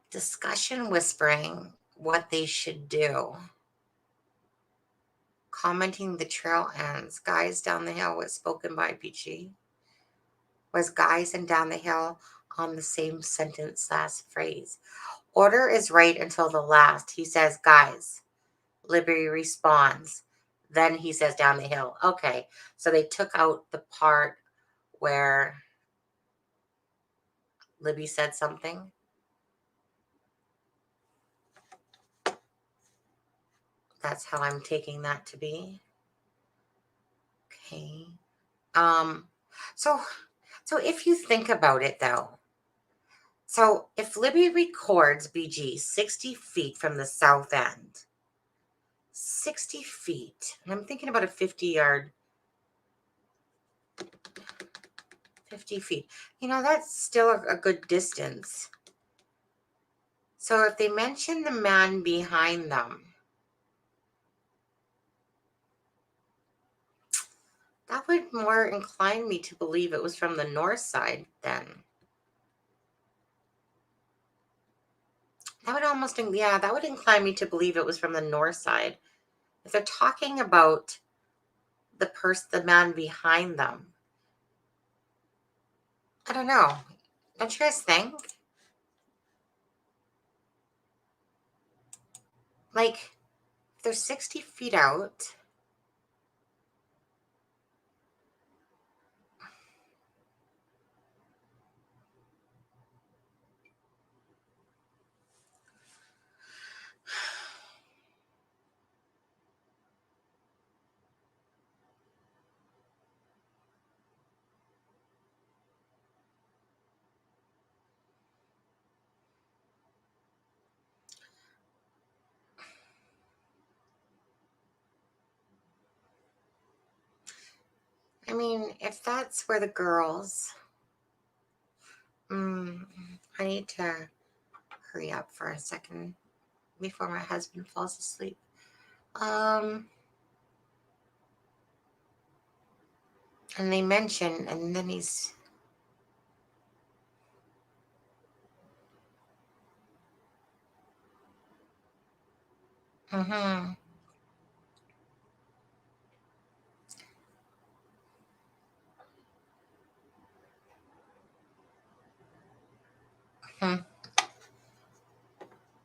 [SPEAKER 1] Discussion whispering what they should do. Commenting the trail ends. Guys down the hill was spoken by BG. Was guys and down the hill on the same sentence, last phrase. Order is right until the last. He says, guys. Libby responds. Then he says down the hill. Okay, so they took out the part where Libby said something. That's how I'm taking that to be. Okay. So if you think about it though, so if Libby records BG 60 feet from the south end, 60 feet, and I'm thinking about a 50 feet, that's still a good distance. So if they mention the man behind them, that would more incline me to believe it was from the north side then. That would incline me to believe it was from the north side. If they're talking about the man behind them, I don't know. Don't you guys think? Like, if they're 60 feet out, I mean, if that's where the girls, I need to hurry up for a second before my husband falls asleep. And they mention, and then he's,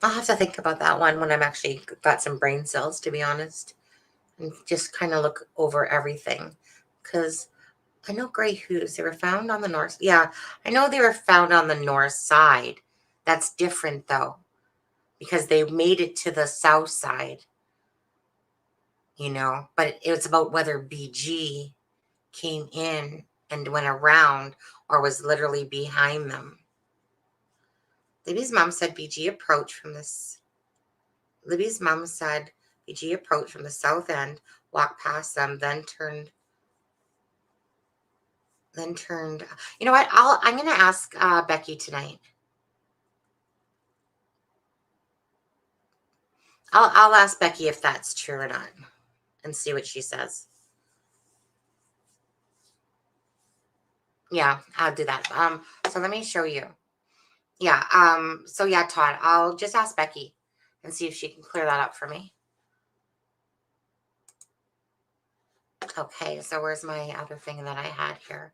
[SPEAKER 1] I'll have to think about that one when I'm actually got some brain cells, to be honest, and just kind of look over everything. Because I know gray hoos, they were found on the north. Yeah, I know they were found on the north side. That's different, though, because they made it to the south side, but it was about whether BG came in and went around or was literally behind them. Libby's mom said BG approached from this. Libby's mom said BG approached from the south end, walked past them, then turned. You know what? I'm gonna ask Becky tonight. I'll ask Becky if that's true or not, and see what she says. Yeah, I'll do that. So let me show you. Yeah. So yeah, Todd, I'll just ask Becky and see if she can clear that up for me. Okay. So where's my other thing that I had here?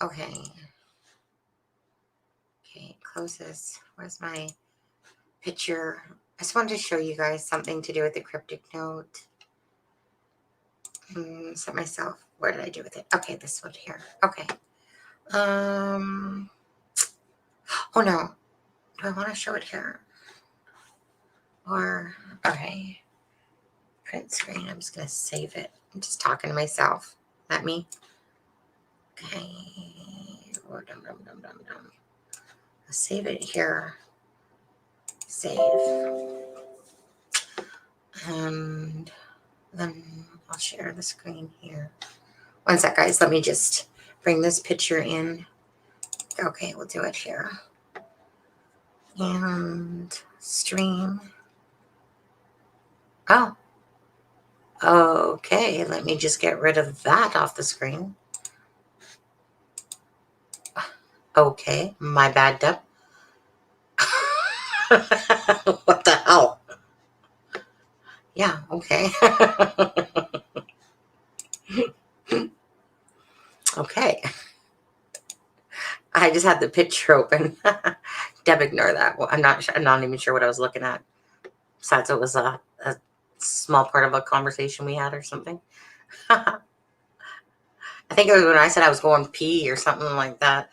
[SPEAKER 1] Okay. Okay. Close this. Where's my picture? I just wanted to show you guys something to do with the cryptic note. Set myself. Where did I do with it? Okay, this one here. Okay. Oh no. Do I want to show it here? Or okay. Print screen. I'm just gonna save it. I'm just talking to myself. Not me. Okay. I'll save it here. Save. And then I'll share the screen here. One sec, guys. Let me just bring this picture in. Okay, we'll do it here. And stream. Oh. Okay, let me just get rid of that off the screen. Okay, my bad, Deb. What the hell? Yeah, okay. Okay. I just had the picture open. Deb, ignore that. Well, I'm not even sure what I was looking at. Besides, it was a small part of a conversation we had or something. I think it was when I said I was going pee or something like that.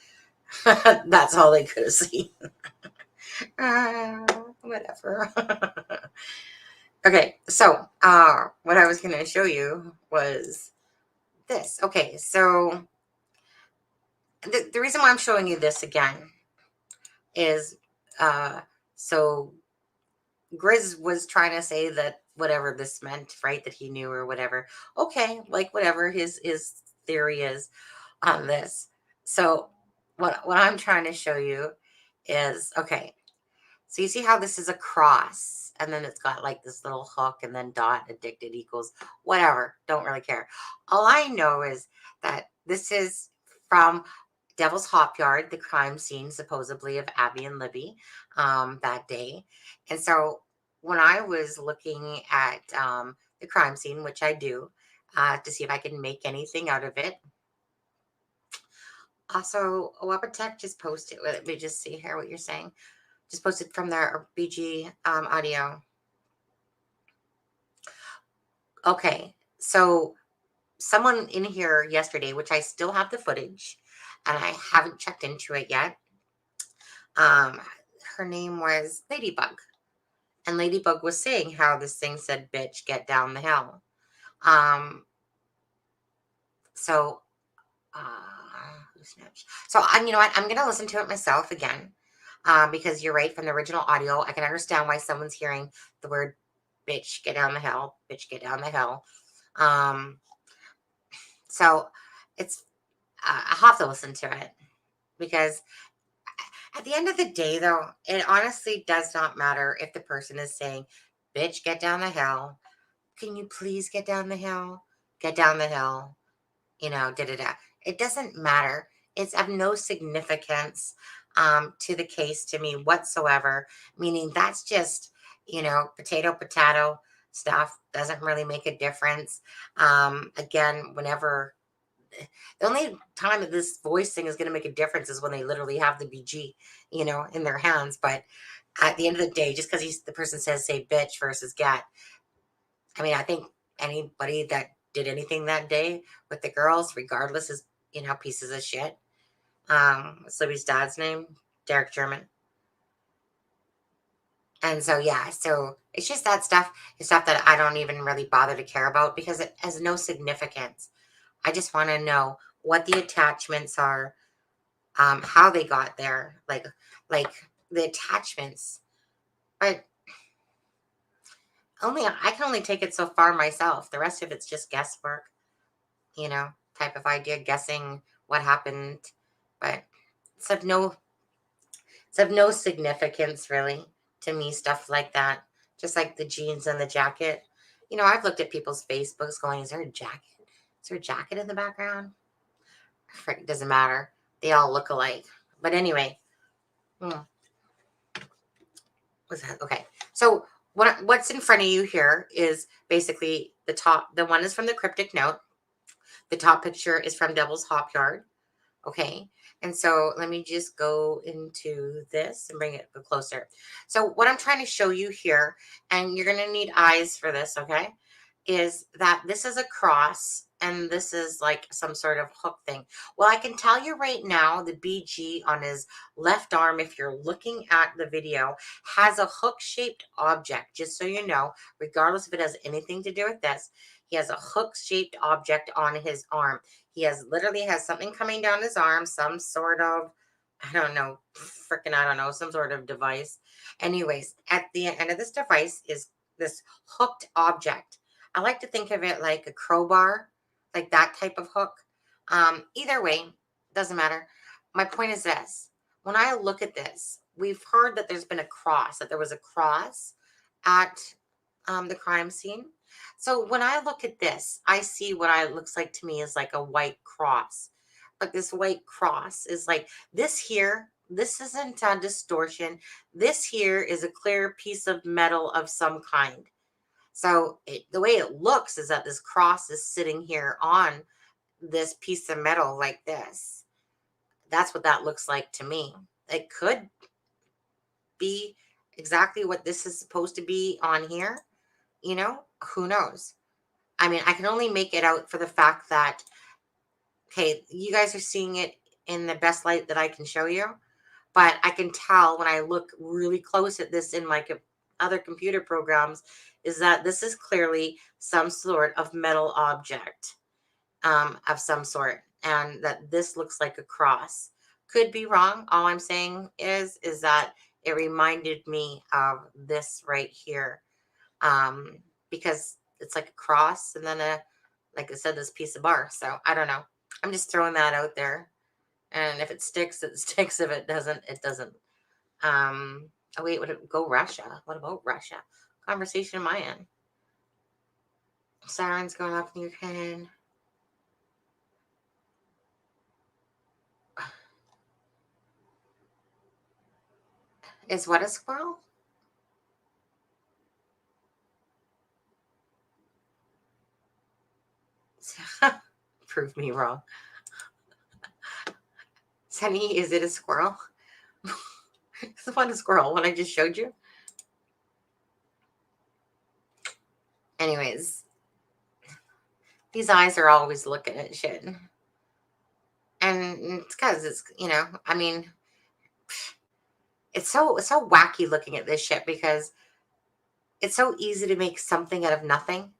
[SPEAKER 1] That's all they could have seen. Whatever. Okay, so what I was going to show you was this. Okay, so the reason why I'm showing you this again is so Grizz was trying to say that whatever this meant, right, that he knew or whatever. Okay, like whatever his theory is on this. So what I'm trying to show you is, okay, so you see how this is a cross and then it's got like this little hook and then dot addicted equals whatever. Don't really care. All I know is that this is from Devil's Hop Yard, the crime scene supposedly of Abby and Libby that day. And so when I was looking at the crime scene, which I do, to see if I can make anything out of it. Also, Tech just posted, let me just see here what you're saying. Just posted from their BG audio. Okay, so someone in here yesterday, which I still have the footage, and I haven't checked into it yet. Her name was Ladybug, and Ladybug was saying how this thing said, "Bitch, get down the hill." So, so you know what? I'm gonna listen to it myself again, because you're right. From the original audio, I can understand why someone's hearing the word "bitch, get down the hill." Bitch, get down the hill. So it's I have to listen to it because at the end of the day, though, it honestly does not matter if the person is saying, "Bitch, get down the hill." Can you please get down the hill? Get down the hill. You know, da da da. It doesn't matter. It's of no significance to the case to me whatsoever. Meaning that's just, potato stuff doesn't really make a difference. Again, whenever the only time that this voice thing is going to make a difference is when they literally have the BG, in their hands. But at the end of the day, just because the person says say bitch versus get, I mean, I think anybody that did anything that day with the girls, regardless, is pieces of shit. What's Libby's dad's name? Derek German. And so yeah, so it's just that stuff. It's stuff that I don't even really bother to care about because it has no significance. I just want to know what the attachments are, how they got there, like the attachments. But I can only take it so far myself. The rest of it's just guesswork, type of idea, guessing what happened. But it's of no it's of no significance really to me, stuff like that. Just like the jeans and the jacket. I've looked at people's Facebooks going, is there a jacket? Is there a jacket in the background? Frick, it doesn't matter. They all look alike. But anyway, what's that? Okay. So what's in front of you here is basically the one is from the Cryptic note. The top picture is from Devil's Hop Yard. Okay. And so let me just go into this and bring it closer. So what I'm trying to show you here, and you're going to need eyes for this, okay, is that this is a cross and this is like some sort of hook thing. Well, I can tell you right now, the BG on his left arm, if you're looking at the video, has a hook-shaped object, just so you know, regardless if it has anything to do with this. He has a hook-shaped object on his arm. He literally has something coming down his arm, some sort of, I don't know, some sort of device. Anyways, at the end of this device is this hooked object. I like to think of it like a crowbar, like that type of hook. Either way, doesn't matter. My point is this. When I look at this, we've heard that there's been that there was a cross at the crime scene. So when I look at this, I see what looks like to me is like a white cross. But this white cross is like this here. This isn't a distortion. This here is a clear piece of metal of some kind. So the way it looks is that this cross is sitting here on this piece of metal like this. That's what that looks like to me. It could be exactly what this is supposed to be on here. Who knows? I mean, I can only make it out for the fact that, okay, you guys are seeing it in the best light that I can show you, but I can tell when I look really close at this in my other computer programs is that this is clearly some sort of metal object of some sort, and that this looks like a cross. Could be wrong. All I'm saying is that it reminded me of this right here, because it's like a cross and then like I said, this piece of bar. So I don't know. I'm just throwing that out there. And if it sticks, it sticks. If it doesn't, it doesn't. Oh wait, would it go Russia? What about Russia? Conversation on my end. Sirens going off in Ukraine. Is what a squirrel? Prove me wrong. Sunny, is it a squirrel? It's not a squirrel, what I just showed you. Anyways, these eyes are always looking at shit. And it's because it's, I mean, it's so wacky looking at this shit because it's so easy to make something out of nothing,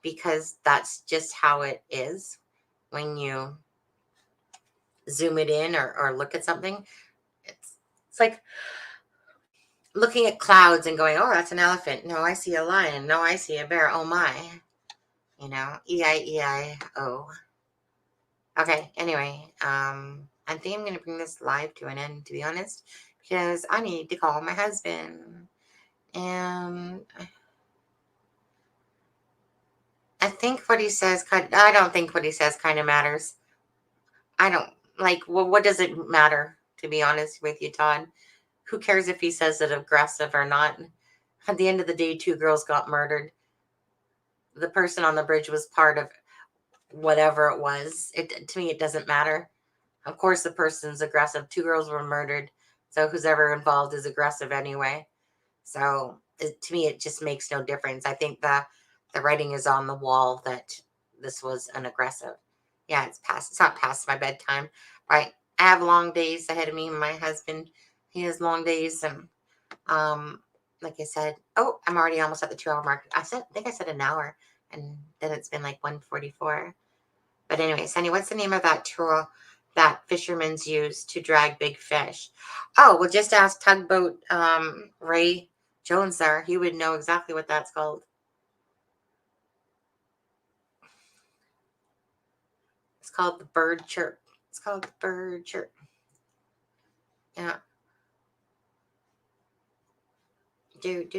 [SPEAKER 1] because that's just how it is when you zoom it in or look at something. It's like looking at clouds and going, oh, that's an elephant. No, I see a lion. No, I see a bear. Oh my. E-I-E-I-O. Okay, anyway, I think I'm going to bring this live to an end, to be honest, because I need to call my husband. And I think what he says, I don't think what he says kind of matters. I don't, well, what does it matter, to be honest with you, Todd? Who cares if he says it aggressive or not? At the end of the day, 2 girls got murdered. The person on the bridge was part of whatever it was. To me, it doesn't matter. Of course, the person's aggressive. 2 girls were murdered. So who's ever involved is aggressive anyway. So to me, it just makes no difference. I think the writing is on the wall that this was an aggressive. Yeah, it's not past my bedtime. Right. I have long days ahead of me. My husband, he has long days. And like I said, I'm already almost at the 2-hour mark. I think I said an hour, and then it's been like 1:44. But anyway, Sunny, what's the name of that tool that fishermen's use to drag big fish? Oh, well, just ask Tugboat Ray Jones there. He would know exactly what that's called. It's called the bird chirp. It's called the bird chirp. Yeah. I think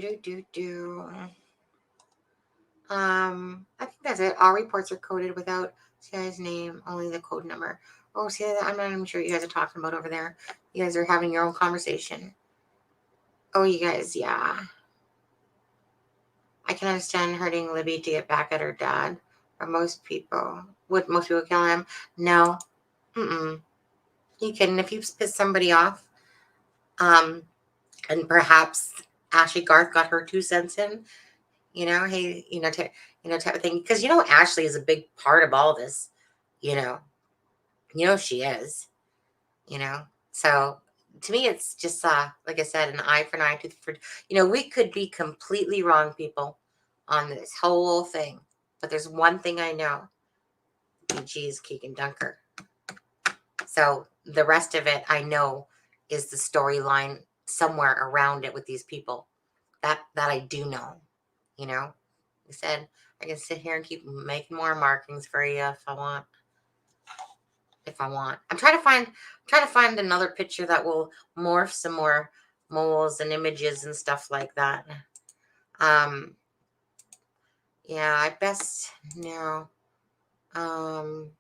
[SPEAKER 1] that's it. All reports are coded without CI's name, only the code number. Oh, see, I'm not even sure what you guys are talking about over there. You guys are having your own conversation. Oh, you guys, yeah. I can understand hurting Libby to get back at her dad. Or most people. Would most people kill him? No. You couldn't. If you piss somebody off, and perhaps Ashley Garth got her 2 cents in, hey, type of thing. Because Ashley is a big part of all this. You know she is. So to me, it's just like I said, an eye for an eye, tooth for. We could be completely wrong, people, on this whole thing. But there's one thing I know: BG is Keegan Dunker. So the rest of it, I know, is the storyline somewhere around it with these people. That I do know. I said I can sit here and keep making more markings for you if I want. I'm trying to find another picture that will morph some more moles and images and stuff like that. Yeah, I best no. Well,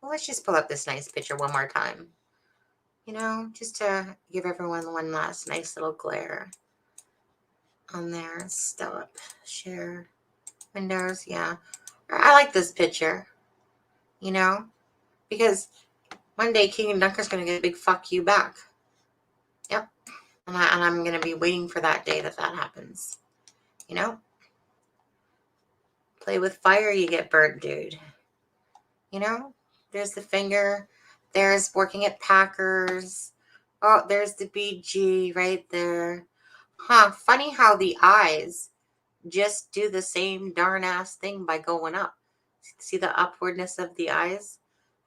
[SPEAKER 1] let's just pull up this nice picture one more time. Just to give everyone one last nice little glare on there. Still up, share, Windows. Yeah, I like this picture. Because one day King and Dunker's going to get a big fuck you back. Yep. And I'm going to be waiting for that day that happens. Play with fire, you get burnt, dude. There's the finger. There's working at Packers. Oh, there's the BG right there. Huh, funny how the eyes just do the same darn ass thing by going up. See the upwardness of the eyes?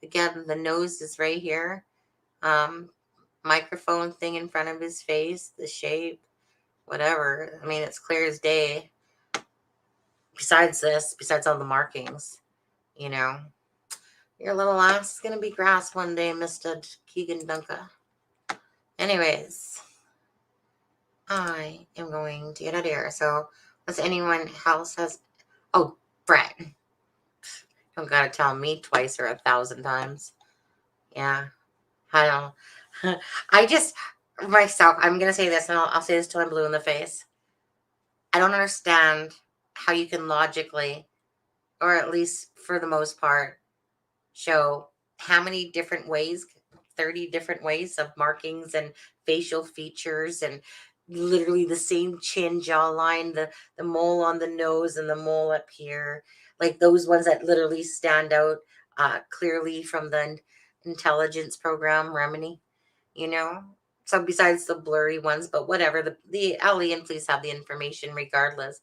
[SPEAKER 1] Again, the nose is right here. Microphone thing in front of his face, the shape, whatever. I mean, it's clear as day. Besides all the markings, your little ass is going to be grass one day, Mr. Keegan Dunker. Anyways, I am going to get out of here. So, unless anyone else has... Oh, Brett. Don't got to tell me twice or 1,000 times. Yeah. I don't... I just... Myself, I'm going to say this, and I'll say this till I'm blue in the face. I don't understand how you can logically, or at least for the most part, show how many different ways, 30 different ways of markings and facial features, and literally the same chin jawline, the mole on the nose and the mole up here, like those ones that literally stand out clearly from the intelligence program Remini, so besides the blurry ones, but whatever, the alien police have the information regardless.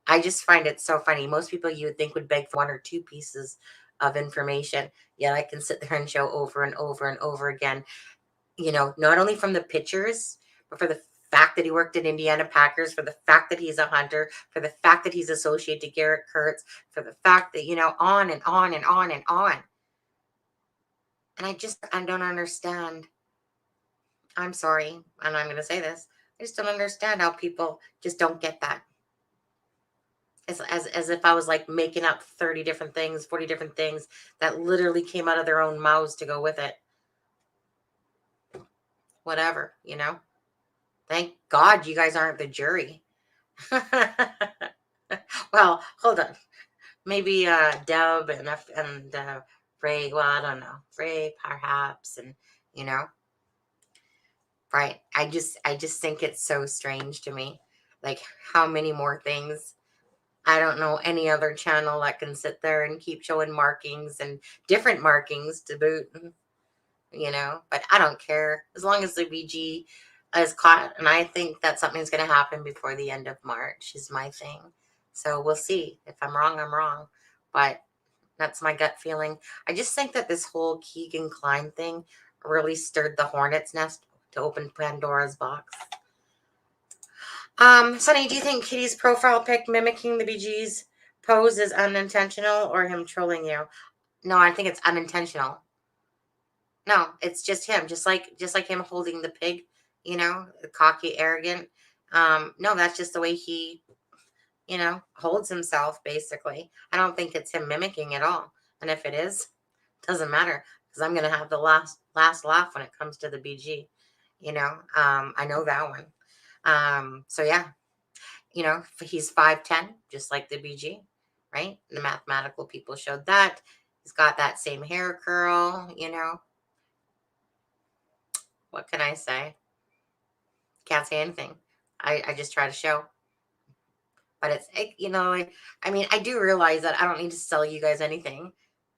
[SPEAKER 1] I just find it so funny. Most people you would think would beg for 1 or 2 pieces of information, yet I can sit there and show over and over and over again, not only from the pictures, but for the fact that he worked at Indiana Packers, for the fact that he's a hunter, for the fact that he's associated to Garrett Kurtz, for the fact that, on and on and on and on. And I don't understand. I'm sorry, and I'm going to say this. I just don't understand how people just don't get that. As if I was like making up 30 different things, 40 different things that literally came out of their own mouths to go with it. Whatever, Thank God you guys aren't the jury. Well, hold on. Maybe Deb and Ray. Well, I don't know. Ray, perhaps, and right. I just think it's so strange to me. Like, how many more things? I don't know any other channel that can sit there and keep showing markings and different markings to boot, but I don't care as long as the BG is caught. And I think that something's going to happen before the end of March is my thing. So we'll see. If I'm wrong, I'm wrong. But That's my gut feeling. I just think that this whole Keegan Klein thing really stirred the hornet's nest to open Pandora's box. Sonny, do you think Kitty's profile pic mimicking the BG's pose is unintentional or him trolling you? No, I think it's unintentional. No, it's just him, just like him holding the pig, cocky, arrogant. No, that's just the way he, holds himself, basically. I don't think it's him mimicking at all. And if it is, doesn't matter because I'm gonna have the last laugh when it comes to the BG. I know that one. So yeah, he's 5'10", just like the BG, right? The mathematical people showed that. He's got that same hair curl. What can I say? Can't say anything. I just try to show. But I do realize that I don't need to sell you guys anything.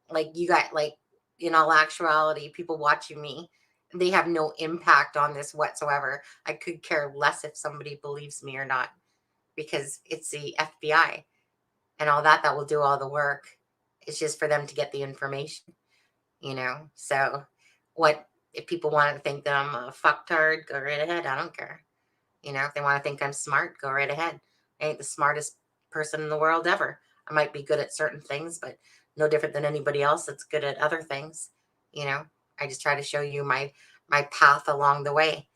[SPEAKER 1] Like you got in all actuality, people watching me, they have no impact on this whatsoever. I could care less if somebody believes me or not because it's the FBI and all that will do all the work. It's just for them to get the information. So what if people want to think that I'm a fucktard, go right ahead. I don't care. If they want to think I'm smart, go right ahead. I ain't the smartest person in the world ever. I might be good at certain things, but no different than anybody else that's good at other things. I just try to show you my path along the way.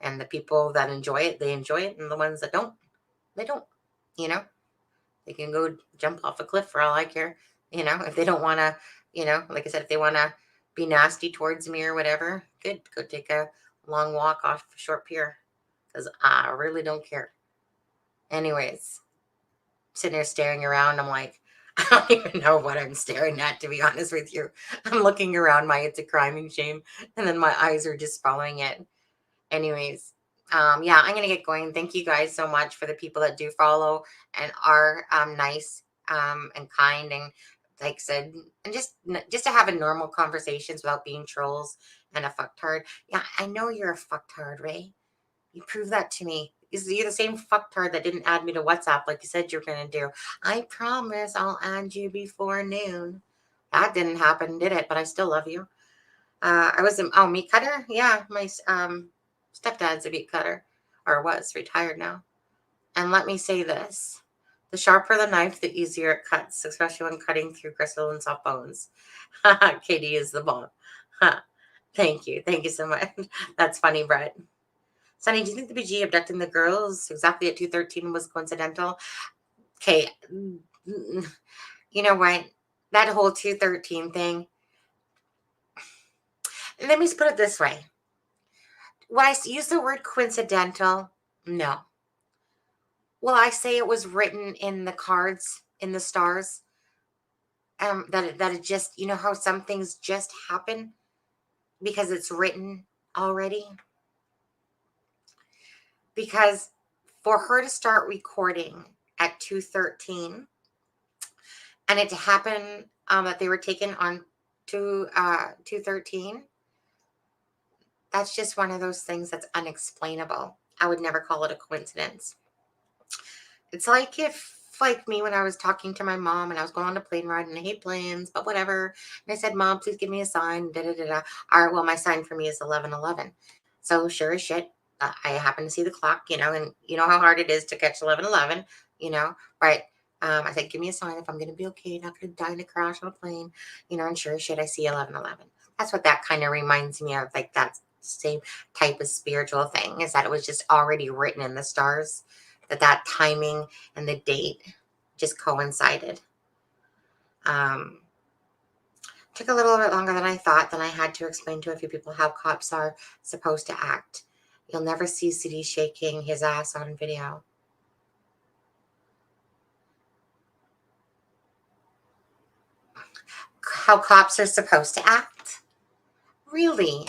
[SPEAKER 1] And the people that enjoy it, they enjoy it. And the ones that don't, they don't. You know, they can go jump off a cliff for all I care. If they don't want to, like I said, if they want to be nasty towards me or whatever, good. Go take a long walk off a short pier because I really don't care. Anyways, sitting there staring around, I'm like, I don't even know what I'm staring at, to be honest with you. I'm looking around my It's a Crime and Shame, and then my eyes are just following it. Anyways, yeah, I'm gonna get going. Thank you guys so much for the people that do follow and are nice and kind and like I said, and just to have a normal conversations without being trolls and a fucktard. Yeah, I know you're a fucktard, Ray. You prove that to me. You're the same fucktard that didn't add me to WhatsApp like you said you're going to do. I promise I'll add you before noon. That didn't happen, did it? But I still love you. I was meat cutter. Yeah, my stepdad's a meat cutter, or was retired now. And let me say this: the sharper the knife, the easier it cuts, especially when cutting through gristle and soft bones. Katie is the bomb. Thank you so much. That's funny, Brett. Sonny, do you think the BG abducting the girls exactly at 2:13 was coincidental? Okay, you know what? That whole 2:13 thing. Let me put it this way. When I use the word coincidental, no. Will I say it was written in the cards, in the stars? That it just, how some things just happen because it's written already? Because for her to start recording at 2:13 and it to happen that they were taken on to 2:13, that's just one of those things that's unexplainable. I would never call it a coincidence. It's like if, like me, when I was talking to my mom and I was going on a plane ride and I hate planes, but whatever. And I said, Mom, please give me a sign. Da, da, da, da. All right, well, my sign for me is 11:11. So sure as shit, I happen to see the clock, and you know how hard it is to catch 11:11, right? I said, give me a sign if I'm going to be okay, not going to die in a crash on a plane, and sure as shit, I see 11:11. That's what that kind of reminds me of, like that same type of spiritual thing, is that it was just already written in the stars, that timing and the date just coincided. Took a little bit longer than I thought. Then I had to explain to a few people how cops are supposed to act. You'll never see CD shaking his ass on video. How cops are supposed to act? Really?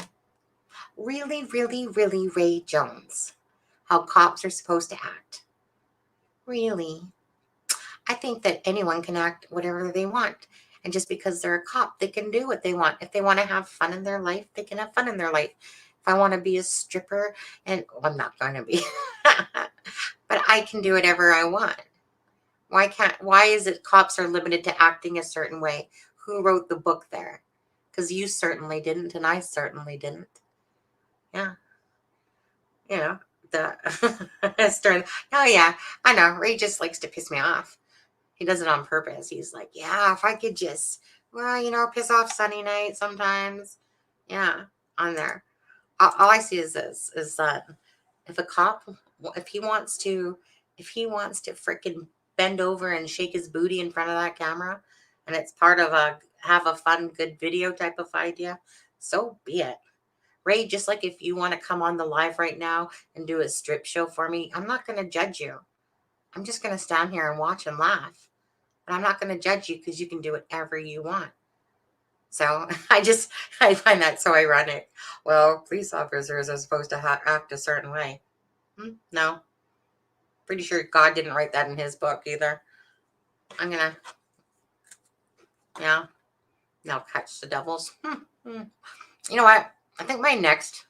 [SPEAKER 1] Really, really, really, Ray Jones? How cops are supposed to act? Really? I think that anyone can act whatever they want. And just because they're a cop, they can do what they want. If they want to have fun in their life, they can have fun in their life. If I want to be a stripper, and I'm not going to be, but I can do whatever I want. Why is it cops are limited to acting a certain way? who wrote the book there. Because you certainly didn't, and I certainly didn't. Yeah. You know, the stern. Oh, yeah. I know. Ray just likes to piss me off. He does it on purpose. He's like, yeah, if I could just, well, piss off Sunny Night sometimes. Yeah, on there. All I see is this, is that if a cop, if he wants to freaking bend over and shake his booty in front of that camera, and it's part of a have a fun, good video type of idea, so be it. Ray, just like if you want to come on the live right now and do a strip show for me, I'm not going to judge you. I'm just going to stand here and watch and laugh. But I'm not going to judge you because you can do whatever you want. So I find that so ironic. Well, police officers are supposed to act a certain way. No. Pretty sure God didn't write that in his book either. I'm going to, yeah, now catch the devils. You know what? I think my next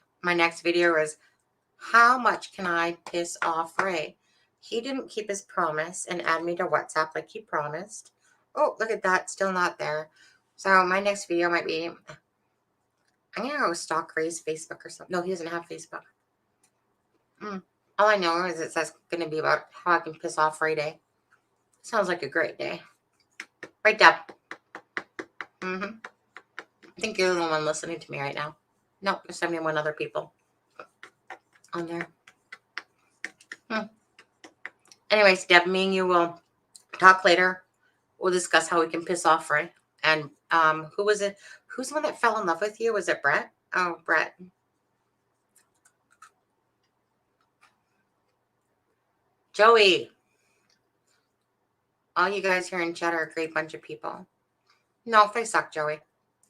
[SPEAKER 1] video is, how much can I piss off Ray? He didn't keep his promise and add me to WhatsApp like he promised. Oh, look at that. Still not there. So my next video might be, I'm going to go stalk Ray's Facebook or something. No, he doesn't have Facebook. All I know is it says going to be about how I can piss off Ray Day. Sounds like a great day. Right, Deb? I think you're the one listening to me right now. Nope, there's 71 other people on there. Anyways, Deb, me and you will talk later. We'll discuss how we can piss off Ray. And who was it? Who's the one that fell in love with you? Was it Brett? Oh, Brett. Joey. All you guys here in chat are a great bunch of people. No, they suck, Joey.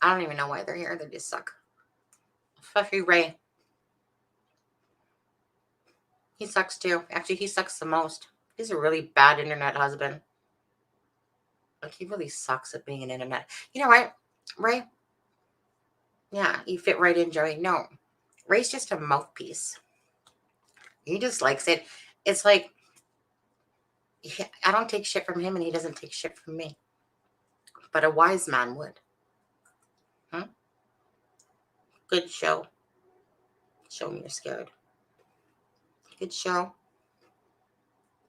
[SPEAKER 1] I don't even know why they're here. They just suck. Especially Ray. He sucks too. Actually, he sucks the most. He's a really bad internet husband. Like, he really sucks at being an internet. You know what, Ray? Yeah, you fit right in, Joey. No, Ray's just a mouthpiece. He just likes it. It's like, I don't take shit from him and he doesn't take shit from me. But a wise man would. Good show. Show me you're scared. Good show.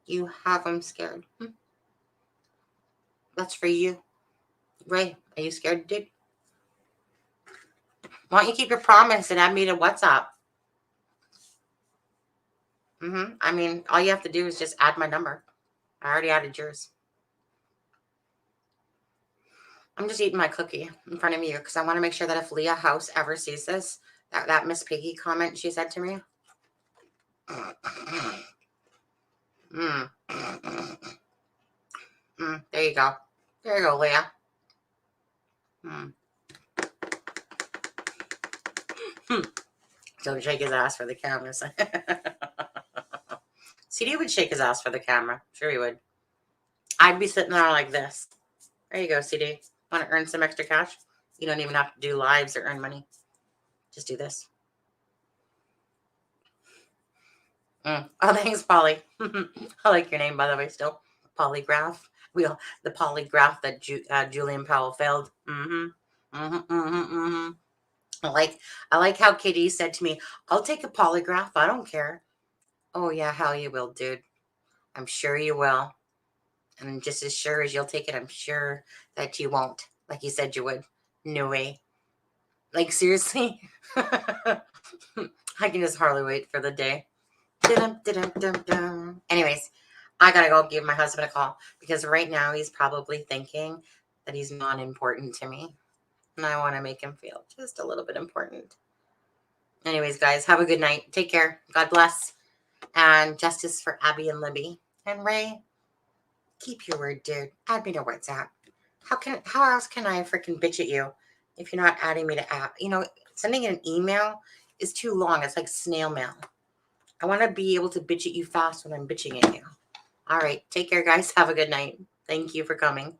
[SPEAKER 1] You have him scared. That's for you. Ray, are you scared, dude? Why don't you keep your promise and add me to WhatsApp? I mean, all you have to do is just add my number. I already added yours. I'm just eating my cookie in front of you because I want to make sure that if Leah House ever sees this, that Miss Piggy comment she said to me. There you go. There you go, Leah. Don't shake his ass for the camera. CD would shake his ass for the camera. Sure he would. I'd be sitting there like this. There you go, CD. Want to earn some extra cash? You don't even have to do lives or earn money. Just do this. Oh, thanks, Polly. I like your name, by the way, still. Polygraph. The polygraph that Julian Powell failed. I like how Kitty said to me, I'll take a polygraph. I don't care. Oh, yeah, hell you will, dude. I'm sure you will. And just as sure as you'll take it, I'm sure that you won't. Like you said you would. No way. Like, seriously? I can just hardly wait for the day. Anyways, I gotta go give my husband a call because right now he's probably thinking that he's not important to me. And I want to make him feel just a little bit important. Anyways, guys, have a good night. Take care. God bless. And justice for Abby and Libby. And Ray, keep your word, dude. Add me to WhatsApp. How else can I freaking bitch at you if you're not adding me to app? Sending an email is too long. It's like snail mail. I want to be able to bitch at you fast when I'm bitching at you. All right. Take care, guys. Have a good night. Thank you for coming.